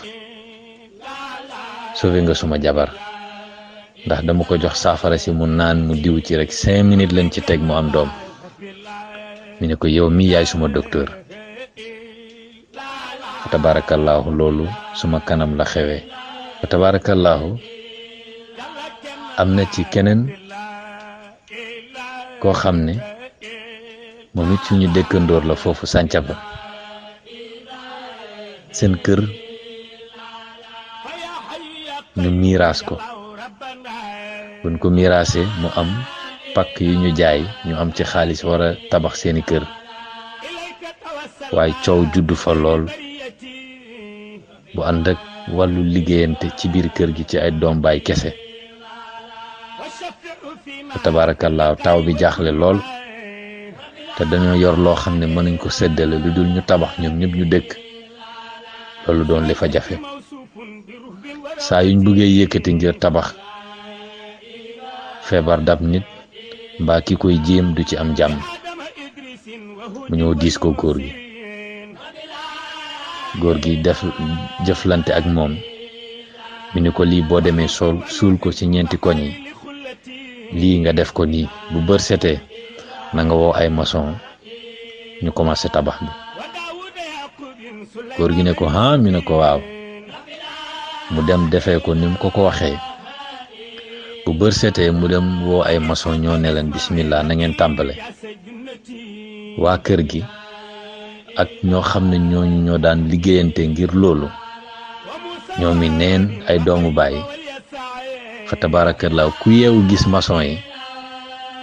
sauvé nga suma jabar ndax dama ko jox saafara si mu naan mu diw ci rek 5 minutes lañ ci teg mu am doom mi ne ko yow mi yaay suma docteur fa tabaarakallaahu loolu suma kanam la xewee fa tabaarakallaahu am na ci keneen koo xam ne moom it suñu dëkkandoor la foofu sànca ba seen kër ñu miiraas ko buñ ko miiraasee mu am pakk yu ñu jaay ñu am ci xaalis war a tabax seeni kër waaye coow juddu fa lool bu ànd ak wàllu liggéeyante ci biir kër gi ci ay doom baay kese tabaarakallaahu taw bi jaaxle lool te dañoo yor loo xam ne mënuñ ko séddale lu dul ñu tabax ñoom ñëpp ñu dëkk loolu doon li fa jafe saa yuñ bëggee yëkkati ngir tabax feebar dab nit mbaa ki koy jéem du ci am jàmm mu ñëw diis ko góor gi def jëflante ak moom mi ni ko lii boo demee suul ko ci ñeenti koñ yi lii nga def ko nii bu bër setee na nga woo ay maçon ñu commencé tabax bi góor gi ne ko ah mi ne ko waaw mu dem defee ko ni mu ko waxee bu bër setee mu dem woo ay maçon ñoo ne leen bismillah na ngeen tàmbale waa kër gi ak ñoo xam ne ñooñu ñoo daan liggéeyante ngir loolu ñoomi neen ay doomu bàyyi fa tabaarakallaahu ku yeewu gis maçon yi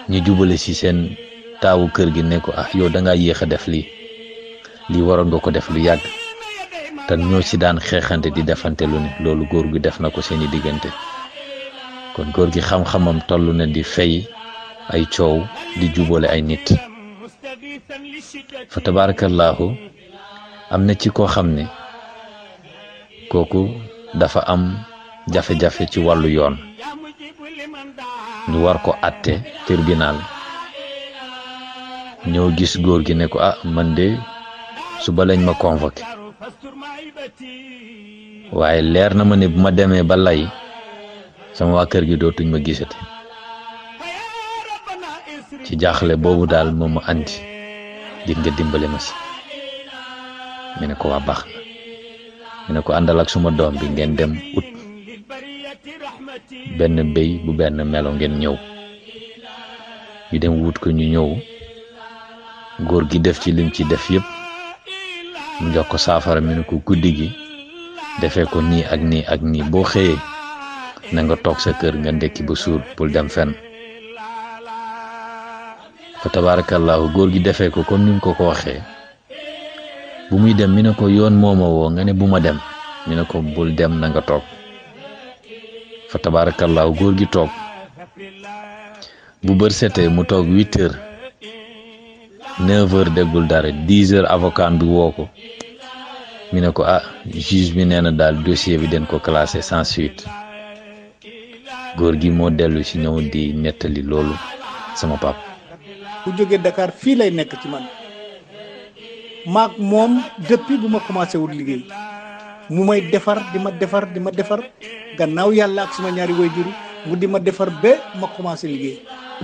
ñu jubale ci seen taawu kër gi ne ko ah yow da ngaa yéex a def lii waroon nga ko def lu yàgg te ñoo ci daan xeexante di defante lu ne loolu góor gi def na ko seeni diggante kon góor gi xam-xamam toll na di fay ay coow di jubale ay nit fa tabaarakallaahu am na ci koo xam ne kooku dafa am jafe-jafe ci wàllu yoon ñu war ko àtte tribunal ñëw gis góor gi ne ko ah man de suba lañ ma convoqué waaye leer na ma ne bu ma demee ba lay sama waa kër gi dootuñ ma gisate ci jaaxle boobu daal moo ma andi di nga dimbale ma si mi ne ko waa baax na mi ne ko àndal ak suma doom bi ngeen dem ut benn béy bu benn melo ngeen ñëw ñu dem wut ko ñu ñëw góor gi def ci lim ci def yëpp mu jox ko saafara mi ne ko guddi gi defee ko nii ak nii ak nii boo xëyee na nga toog sa kër nga ndekki ba suur pour dem fenn fa tabarakallahu góor gi defee ko comme ni mu ko waxee bu muy dem mi ne ko yoon mooma woo nga ne bu ma dem mi ne ko bul dem na nga toog fa tabarakallahu góor gi toog bu bër setee mu toog 8 heures 9 heures déggul dara 10 heures avocat bi woo ko mi ne ko ah juge bi nee na daal dossier bi den ko classé sans suite góor gi moo dellu si ñëw di nettali loolu sama pap bu jógee Dakar fii lay nekk ci man maag moom depuis bu ma commencé wut liggéey mu may defar di ma defar gannaaw yàlla ak suma ñaari waajur mu di ma defar ba ma commencé liggéey.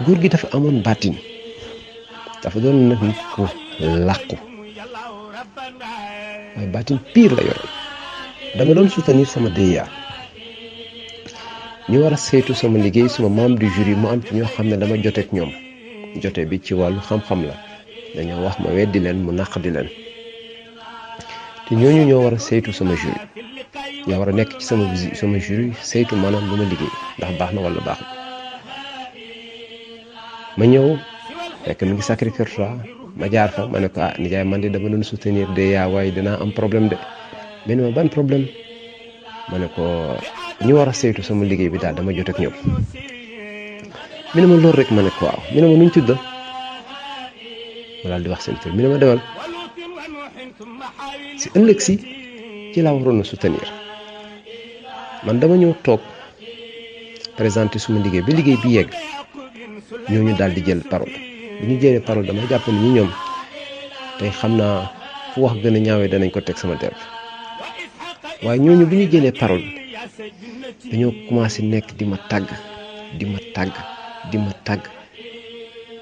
góor gi dafa amoon baatin dafa doon nag nit ko làqu waaye baatin pire la yoroon dama doon soutenir sama DEA ñu war a saytu sama liggéey suma membre du jury mu am ci ñoo xam ne dama joteek ñoom jote bi ci wàllu xam-xam la dañoo wax ma weddi leen mu naq di leen te ñooñu ñoo war a saytu sama jury ñoo war a nekk ci sama jury saytu maanaam lu ma liggéey ndax baax na wala baaxul ma ñëw fekk mi ngi Sacré-Cœur 3 ma jaar fa ma ne ko ah nijaay man de dama doon soutenir DEA waaye dinaa am problème de benn ma ban problème ma ne ko ñu war a saytu sama liggéey bi daal dama jot ak ñoom mi ne ma loolu rek ma ne ko waaw mi ne ma nuñ tudd ma daal di wax seen tur mi ne ma demal si ëllëg si ci laa waroon a soutenir man dama ñëw toog présenté suma liggéey ba liggéey bi yegg ñooñu daal di jël parole bu ñu jëlee parole damay jàpp ni ñoom tey xam naa fu wax gën a ñaawee danañ ko teg sama der waaye ñooñu bu ñu jëlee parole dañoo commencé nekk di ma tàgg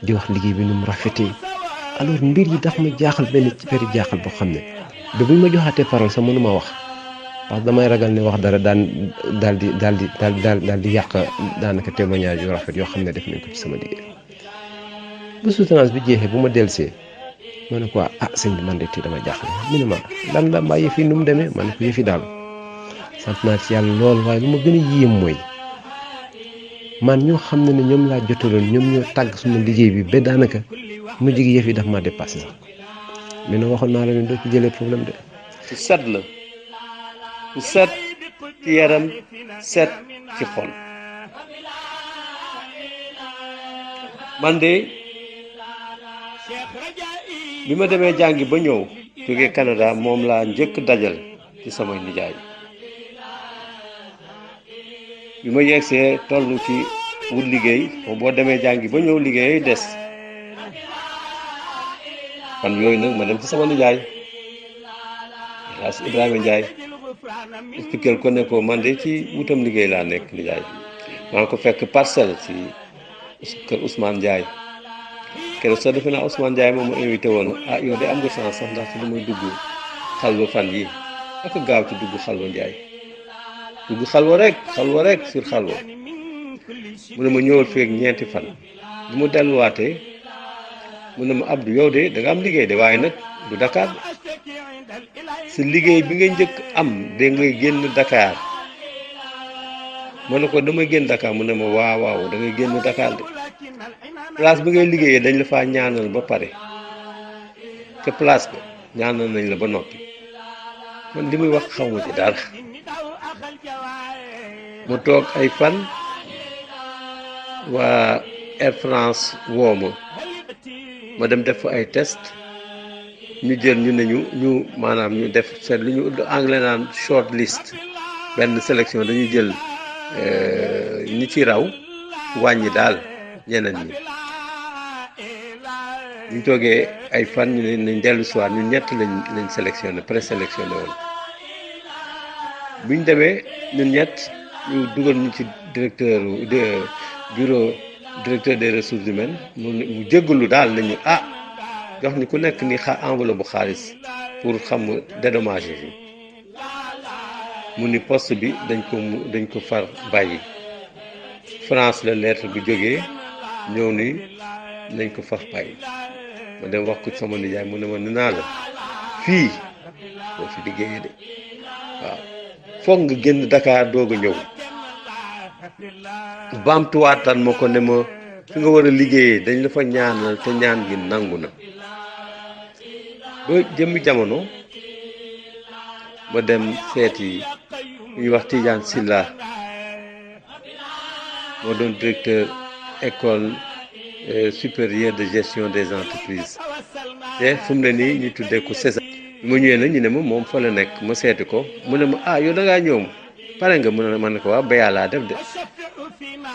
di wax liggéey bi nu mu rafetee alors mbir yi daf ma jaaxal benn ci peri jaaxal boo xam ne ba buñ ma joxaatee parole sax mënuma wax parce que damay ragal ne wax dara daal di yàq daanaka témoignage yu rafet yoo xam ne def nañ ko ci sama liggéey bu soutenance bi jeexee bu ma delsee ma ne ko ah sëñ bi man de tey dama jaaxle mi ne ma lan la mbaa yëf yi nu mu demee ma ne ko yëf yi daal sant naa ci yàlla lool waaye lu ma gën a yéem mooy man ñoo xam ne ñoom laa jotaloon ñoom ñoo tàgg suma liggéey bi ba daanaka mu jigi yëf yi daf ma dépassé sax mais nag waxoon naa la ne doo ci jëlee problème de. ku set la ku set ci yaram set ci xol man de bi ma demee jàngi ba ñëw jógee Canada moom laa njëkk dajal ci samay nijaay bi ma yegsee toll ci wut liggéey boo demee jàngi ba ñëw liggéey des fan yooyu nag ma dem ci sama nijaay Elhadji Ibrahima Ndiaye expliquer ko ne ko man de ci wutam liggéey laa nekk nijaay maa ngi ko fekk Parcelles ci kër Ousmane Ndiaye keroog sax defe naa Ousmane Ndiaye moom ma invité woon ah yow de am nga chance sax ndax ci li may dugg xalwa fan yi ak gaaw ci dugg xalwa Ndiaye dugg xalwa rek sur xalwa mu ne ma ñëwal feek ñeenti fan bu mu delluwaatee mu ne ma Abdou yow de da nga am liggéey de waaye nag du Dakar si liggéey bi nga njëkk am de ngay génn Dakar ma ne ko damay génn Dakar mu ne ma waaw da ngay génn Dakar de place bi ngay liggéeyee dañ la faa ñaanal ba pare te place ba ñaanal nañ la ba noppi man li muy wax xaw ma ci dara mu toog ay fan waa Air France woo ma dem def fa ay test ñu jël ñu ne ñu maanaam ñu def seet lu ñu anglais naan short list benn sélection dañuy jël ñi ci raw wàññi daal ñeneen ñi ñu toogee ay fan ñu ne nañ dellu soir ñun ñett lañ sélectionné présélectionné woon bu ñu demee ñun ñett ñu dugal ñu ci directeur de bureau directeur des ressources humaines mu jéggalu daal nañu jox ni ku nekk ni enveloppe bu xaalis pour xam dédommagé yi mu ni poste bi dañ ko far bàyyi France la lettre bi jógee ñëw ni nañ ko far bàyyi ma dem wax ko sama nijaay mu ne ma naa la fii boo fi liggéeyee de waaw foog nga génn Dakar doog a ñëw baamtuwaataan ma ko ne ma fi nga war a liggéeyee dañ la fa ñaanal te ñaan gi nangu na ba jëmmi jamono ma dem seeti ñuy wax Tidiane Silla moo doon directeur école supérieure de gestion des entreprises te fu mu ne nii ñu tuddee ko César bi ma ñëwee nag ñu ne ma moom fa la nekk ma seeti ko mu ne ma yow da ngaa ñëw pare nga mu ne ma ne ko waaw béyaa laa def de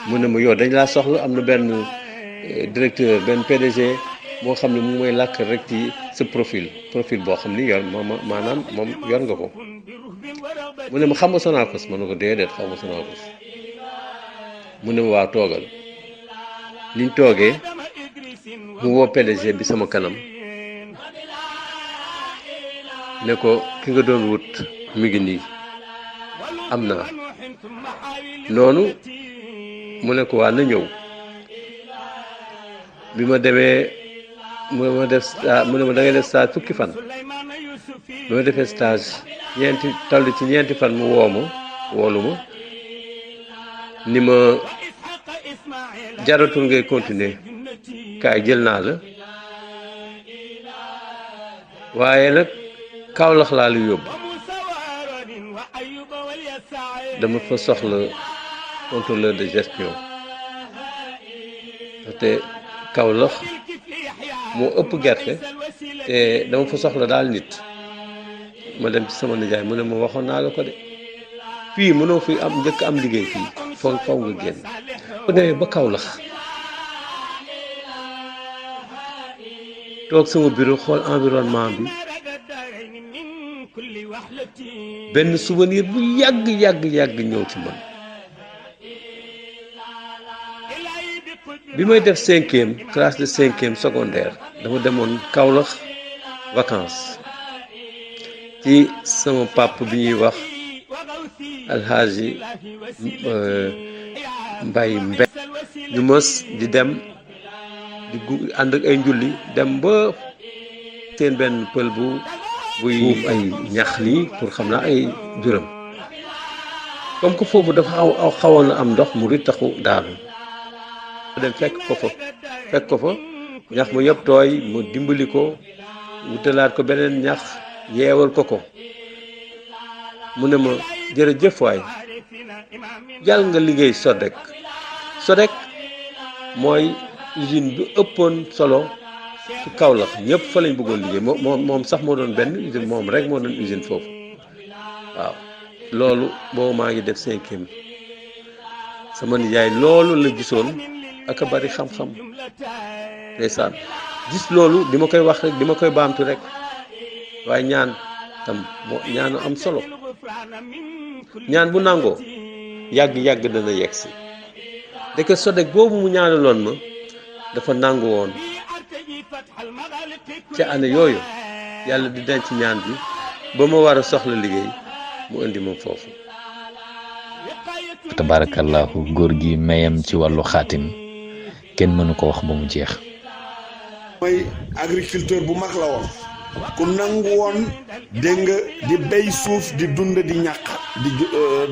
mu ne ma yow dañ laa soxla am na benn directeur benn PDG moo xam ne mu mooy làkk rek ci sa profil boo xam ni yor maanaam moom yor nga ko mu ne ma xam nga Sonacos ma ne ko déedéet xam nga Sonacos mu ne ma waaw toogal liñ toogee mu woo PDG bi sama kanam ne ko ki nga doon wut mi ngi nii am naa noonu mu ne ko waa na ñëw bi ma demee mu ne ma da ngay def stage fukki fan bi ma defee stage toll ci ñeenti fan mu woolu ma ni ma jaratul ngay continuer kaay jël naa la waaye nag Kaolack laa lu yóbbu dama fa soxla contrôleur de gestion te Kaolack moo ëpp gerte te dama fa soxla daal nit ma dem ci sama nijaay mu ne ma waxoon naa la ko de fii mënoo fi am njëkk am liggéey fii faw nga génn bu demee ba Kaolack toog sama bureau xool environnement bi benn souvenir bu yàgg ñëw ci man bi may def classe de 5e secondaire dama demoon Kaolack vacances ci sama papa bi ñuy wax alxaaji Mbay Mbay ñu mës di dem di ànd ak ay njulli dem ba seen benn pël buy ay ñax nii pour xam naa ay juram comme que foofu dafa xawoon na am ndox mu ri taxu daanu dem fekk ko fa ñax mu yëpp tooy mu dimbali ko wutalaat ko beneen ñax yeewal ko mu ne ma jërëjëf waay jàll nga liggéey Sodec mooy usine bi ëppoon solo ci Kaolack ñëpp fa lañ bëggoon liggéey moom sax moo doon benn usine moom rek moo doon usine foofu waaw loolu boobu maa ngi def 5e sama nijaay loolu la gisoon ak a bari xam-xam ndeysaan gis loolu di ma koy wax rek di ma koy baamtu rek waaye ñaan tam ñaanu am solo ñaan bu nangoo yàgg dana yegg si dëkk Sodec boobu mu ñaanaloon ma dafa nangu woon ca année yooyu yàlla di denc ñaan bi ba ma war a soxla liggéey mu indi moom foofu. tabarakallahu góor gi mayam ci wàllu xaatim kenn mënu ko wax ba mu jeex. mooy agriculteur bu mag la woon ku nangu woon dégg nga di béy suuf di dund di ñàq di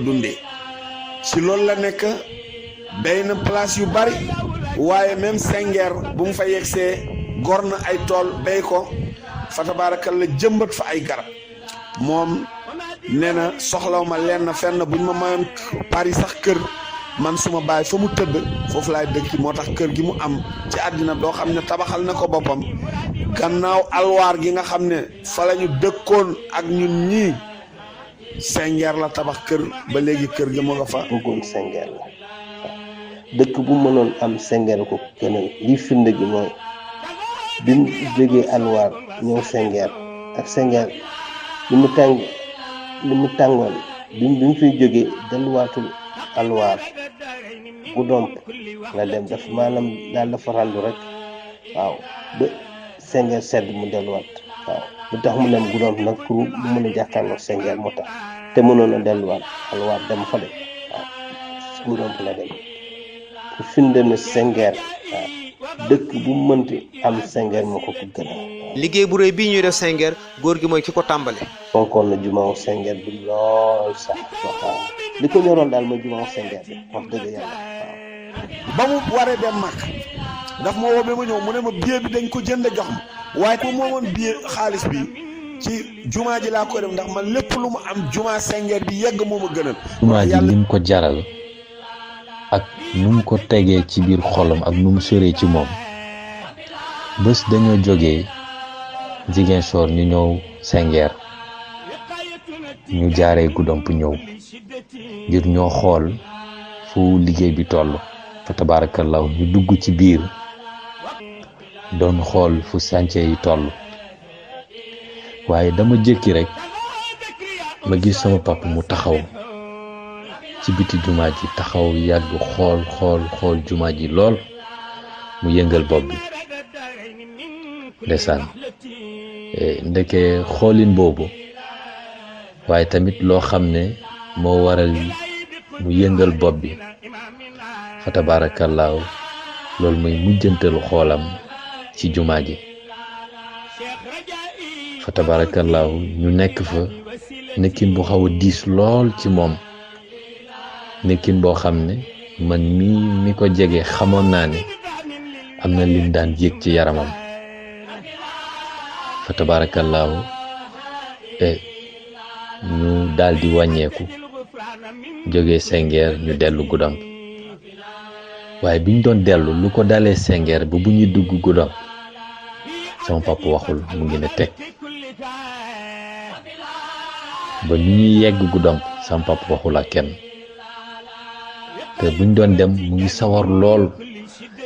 dundee si loolu la nekk béy na place yu bari waaye même Senghor bu mu fa yegsee gor na ay tool béy ko fa tabaarakal la jëmbat fa ay garab moom nee na soxlaw ma lenn fenn buñ ma mayoon Paris sax kër man suma baay fa mu tëdd foofu laay dëkki moo tax kër gi mu am ci àddina doo xam ne tabaxal na ko boppam gannaaw alwaar gi nga xam ne fa la ñu dëkkoon ak ñun ñii Senghor la tabax kër ba léegi kër gi mu nga fa. bëggoon Senghor la dëkk bu mënoon am Senghor ko gënal lii firnde gi mooy bi mu jógee alwaar ñëw Sengeer ak Sengeer li mu tàngoon bi mu fiy jógee delluwaatul alwaar Goudomp la dem daf maanaam daal dafa randu rek waaw ba Sengeer sedd mu delluwaat waaw lu tax mu dem Goudomp nag pour mu mën a jàkkaarloo Sengeer moo tax te mënoon a delluwaat alwaar dem fa de waaw Goudomp la dem pour firnde ne Sengeer waaw dëkk bu mënti am Sengeer moo ko ko gën a liggéey bu rëy bii ñuy def Sengeer góor gi mooy ki ko tàmbale. fonkoon na jumaaw Sengeer bi lool sax waaw li ko ñoroon daal mooy jumaaw Sengeer bi wax dëgg yàlla waaw. ba mu waree dem mag daf ma woo ba ma ñëw mu ne ma billet bi dañ ko jënd jox ma waaye ku moomoon billet xaalis bi ci jumaa ji laa koy def ndax man lépp lu mu am jumaa Sengeer bi yegg moo ma gënal. jumaa ji lim ko jaral ak nu mu ko tegee ci biir xolam ak nu mu sëree ci moom bés dañoo jógee Ziguinchor ñu ñëw Sengeer ñu jaaree Goudomp ñëw ngir ñoo xool fu liggéey bi toll fa tabarakallahu ñu dugg ci biir doon xool fu sànce yi toll waaye dama jékki rek ma gis sama papa mu taxaw ci biti jumaa ji taxaw yàgg xool jumaa ji lool mu yëngal bopp bi ndeysaan ndeke xoolin boobu waaye tamit loo xam ne moo waral mu yëngal bopp bi fa tabaarakallaahu loolu mooy mujjantalu xoolam ci jumaa ji fa tabaarakallaahu ñu nekk fa nekkin bu xaw a diis lool ci moom nekkin boo xam ne man mi ko jege xamoon naa ne am na lim daan yëg ci yaramam fa tabaarakallaahu ñu daal di wàññeeku jógee Sengeer ñu dellu Goudomp waaye biñ doon dellu lu ko dalee Sengeer ba bu ñuy dugg Goudomp sama papa waxul mu ngi ne teg ba ñu ñuy yegg Goudomp sama papa waxul ak kenn te buñ doon dem mu ngi sawar lool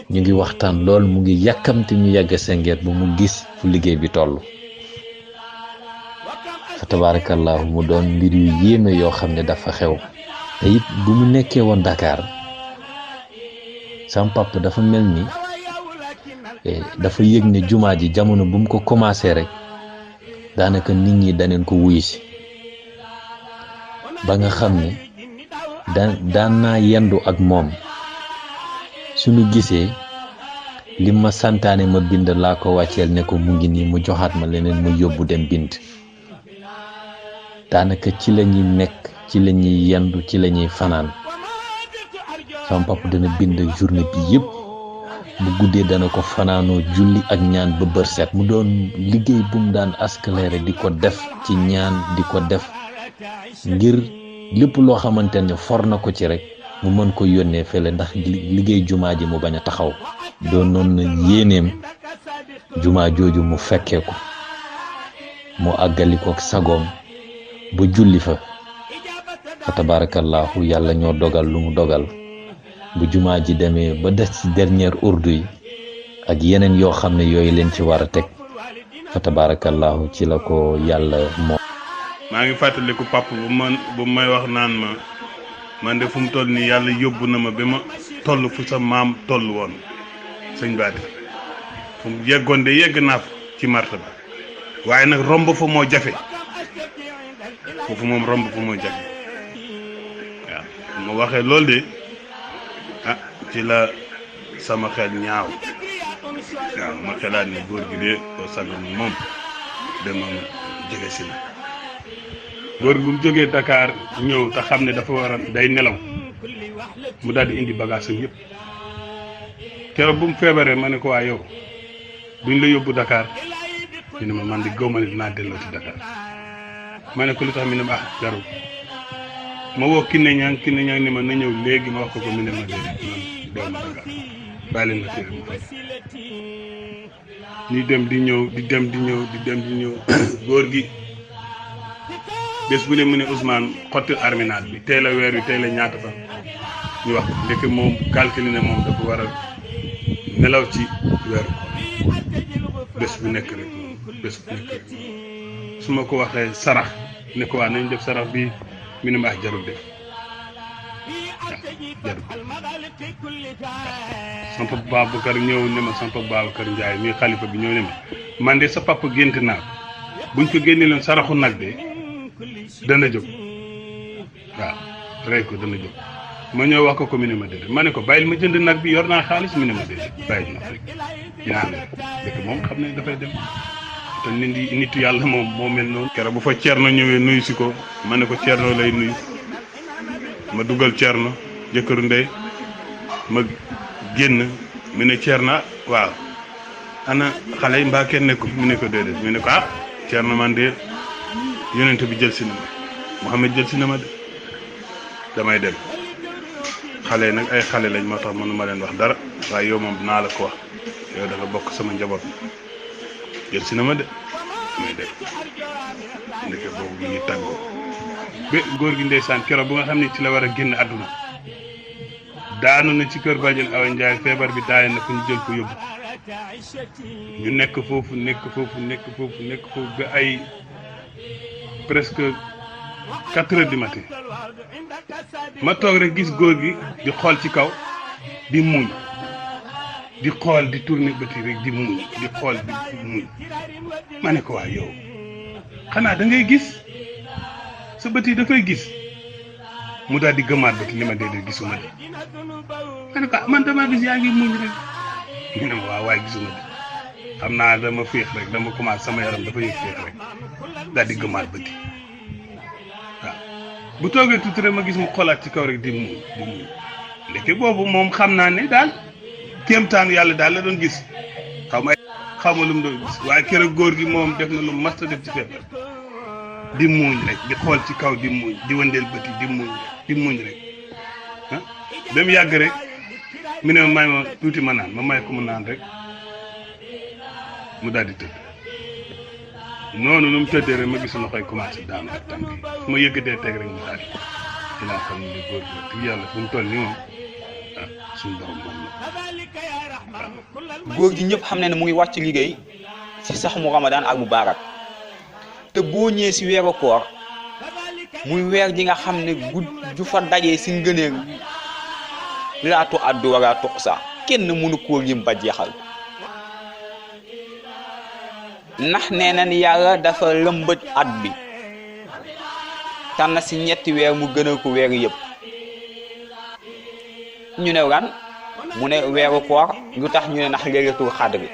ñu ngi waxtaan lool mu ngi yàkkamte ñu yegg Sengeer ba mu gis fu liggéey bi toll fa tabarakallahu mu doon mbir yu yéeme yoo xam ne dafa xew te it bu mu nekkee woon Dakar sam papa dafa mel ni dafa yëg ne jumaa ji jamono bu mu ko commencé rek daanaka nit ñi daneen ko wuyu si ba nga xam ne daan naa yendu ak moom suñu gisee li ma santaane ma bind laa ko wàcceel ne ko mu ngi nii mu joxaat ma leneen mu yóbbu dem bind daanaka ci la ñuy nekk ci la ñuy yendu ci la ñuy fanaan sama papa dana bind journée bi yëpp bu guddee dana ko fanaanoo julli ak ñaan ba bër set mu doon liggéey bu mu daan askaleere di ko def ci ñaan di ko def ngir lépp loo xamante ne for na ko ci rek mu mën ko yónnee fële ndax liggéey jumaa ji mu bañ a taxaw doon noonu na yéeneem jumaa jooju mu fekkee ko mu àggali ko ak sagoom ba julli fa tabarakallahu yàlla ñoo dogal lu mu dogal bu jumaa ji demee ba des ci dernière urdu yi ak yeneen yoo xam ne yooyu leen ci war a teg fa tabarakallahu ci la ko yàlla moom. maa ngi fàttaliku papa bu may wax naan ma man de fu mu toll nii yàlla yóbbu na ma ba ma toll fu sa maam toll woon sëñ Baati fu mu yeggoon de yegg naa fa ci martaba waaye nag romb fa moo jafe foofu moom romb fa moo jafe waaw ma waxee loolu de ci la sama xel ñaaw waaw ma xelaat ni góor gi de ko sagoon moom dama jege si la góor gi bu mu jógee Dakar ñëw te xam ne dafa war a day nelaw mu daal di indi bagage am yëpp keroog bu mu feebaree ma ne ko waa yow duñ la yóbbu Dakar ñu ne ma man di gaw ma ne dinaa delloo ci Dakar ma ne ko lu tax mi ne ma jarul ma woo Kiné Niang ni ma na ñëw léegi ma wax ko mu ne ma dee man doom Dakar bàyyi leen ma téere mu fa ñuy dem di ñëw góor gi bés bu ne mu ne Ousmane xottil arminaat bi tey la weer wi tey la ñaata fa ñu wax ndeke moom calculé ne moom dafa war a nelaw ci weeru koor bés bu nekk rek bés bu nekk rek su ma ko waxee sarax ne ko waa nañ def sarax bi mi ne ma jarul def jarul sama papa Babacar ñëw ne ma sama papa Babacar Ndiaye muy xalifa bi ñëw ne ma man de sa papa gént naa ko buñ ko génne leen saraxu nag de dana jóg waaw rey ko dana jóg ma ñëw wax ko mu ne ma déedéet ma ne ko bàyyil ma jënd nag bi yor naa xaalis mu ne ma déedéet bàyyil ma rek ñaan rek dëkk moom xam ne dafay dem te nitu yàlla moom moo mel noonu. keroog bu fa Thierno ñëwee nuyu si ko ma ne ko Thierno lay nuyu ma dugal Thierno jëkkëru ndey ma génn mu ne Thierno waaw ana xale yi mbaa kenn nekkul mu ne ko déedéet mu ne ko Thierno man de yonent bi jël si na ma Mouhamed jël si na ma de damay dem xale yi nag ay xale lañ moo tax mënu ma leen wax dara waaye yow moom naa la ko wax yow da nga bokk sama njaboot jël si na ma de damay dem ndeke boobu gi ñu tàggoo ba góor gi ndeysaan keroog bu nga xam ne ci la war a génn àdduna daanu na ci kër Badiane Awa Ndiaye feebar bi daay na ko ñu jël ko yóbbu ñu nekk foofu ba ay presque 4 heures du matin ma toog rek gis góor gi di xool ci kaw di muñ di xool di tourner bëti rek di muñ di xool di muñ ma ne ko waa yow xanaa da ngay gis sa bët yi dafay gis mu daal di gëmaat bët li ma déedéet gisuma de ma ne ko man dama gis yaa ngi muñ rek ñu ne ma waaw waaye gisuma de xam naa dama féex rek dama commencé sama yaram dafa yëg féex rek daal di gëmaat bët yi waaw bu toogee tuuti rek ma gis mu xoolaat ci kaw rek di muñ ndeke boobu moom xam naa ne daal kéemtaanu yàlla daal la doon gis xaw ma lu mu doon gis waaye keroog góor gi moom def na lu masta def ci feebar di muuñ rek di xool ci kaw di muuñ di wëndeel bët yi di muuñ rek ah ba mu yàgg rek mu ne ma may ma tuuti ma naan ma may ko mu naan rek mu daal di tëdd noonu nu mu tëddee rek ma gis loxoy commencé daanu ak tànk yi fu ma yëkkatee teg rek mu daal di dinaa xam ne góor gi yàlla fu mu toll nii moom suñu borom moom la góor gi ñëpp xam ne mu ngi wàcc liggéey ci sax mu Ramadan ak mu baarak te boo ñëwee si weeru koor muy weer ji nga xam ne gudd ju fa dajee si ngëneel laatu addu wala tuqsa kenn mënu koo lim ba jeexal ndax nee na ni yàlla dafa lëmbët at bi tànn si ñetti weer mu gënal ko weer yëpp ñu ne ran mu ne weeru koor lu tax ñu ne ndax laylatul xadri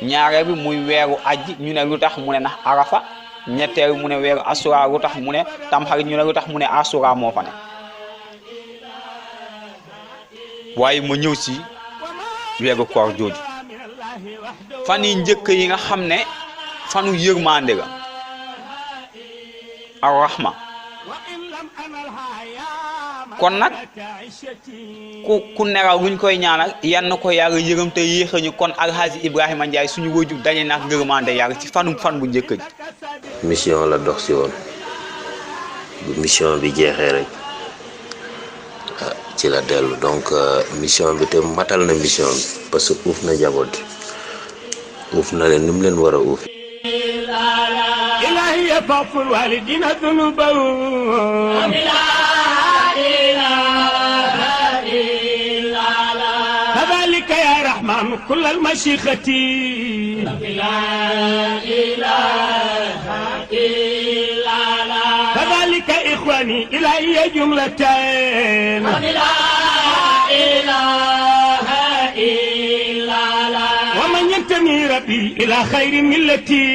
ñaareel bi muy weeru ajji ñu ne lu tax mu ne ndax arafa ñetteel mu ne weeru asura lu tax mu ne tamxarit ñu ne lu tax mu ne asura moo fa ne waaye ma ñëw si weeru koor jooju fan yi njëkk yi nga xam ne fanu yërmande la ar-rahma kon nag ku neraw luñ koy ñaanal yan na ko yàlla yërëm te yéexañu kon Alhaji Ibrahima Ndiaye suñu wëju dañe nag ngërmande yàlla ci fan bu njëkk ji mission la dox si woon bu mission bi jeexee rek ci la dellu donc mission bi te matal na mission bi parce que uuf na jaboot uuf na leen ni mu leen war a uuf ilahi faqfur walidina dhunubahum كذلك يا رحمن كل المشيخة لا إله إلا الله كذلك إخواني إلهي جملتين لا إله إلا الله ومن ينتمي ربي إلى خير ملتي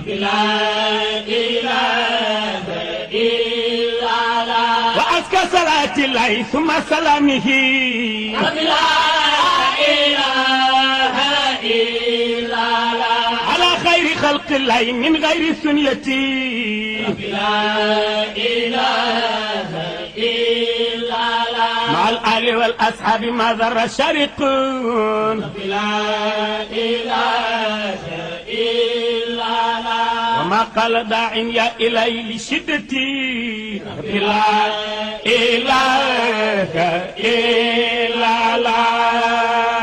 لا إله إلا الله وأزكى صلاة الله ثم سلامه لا إله إلا الله على خير خلق الله من غير سنيتي لا إله إلا الله مع الآل والأصحاب ما ذر شرق لا إله إلا الله كما قال داع يا إلهي لشدتي لا إله إلا الله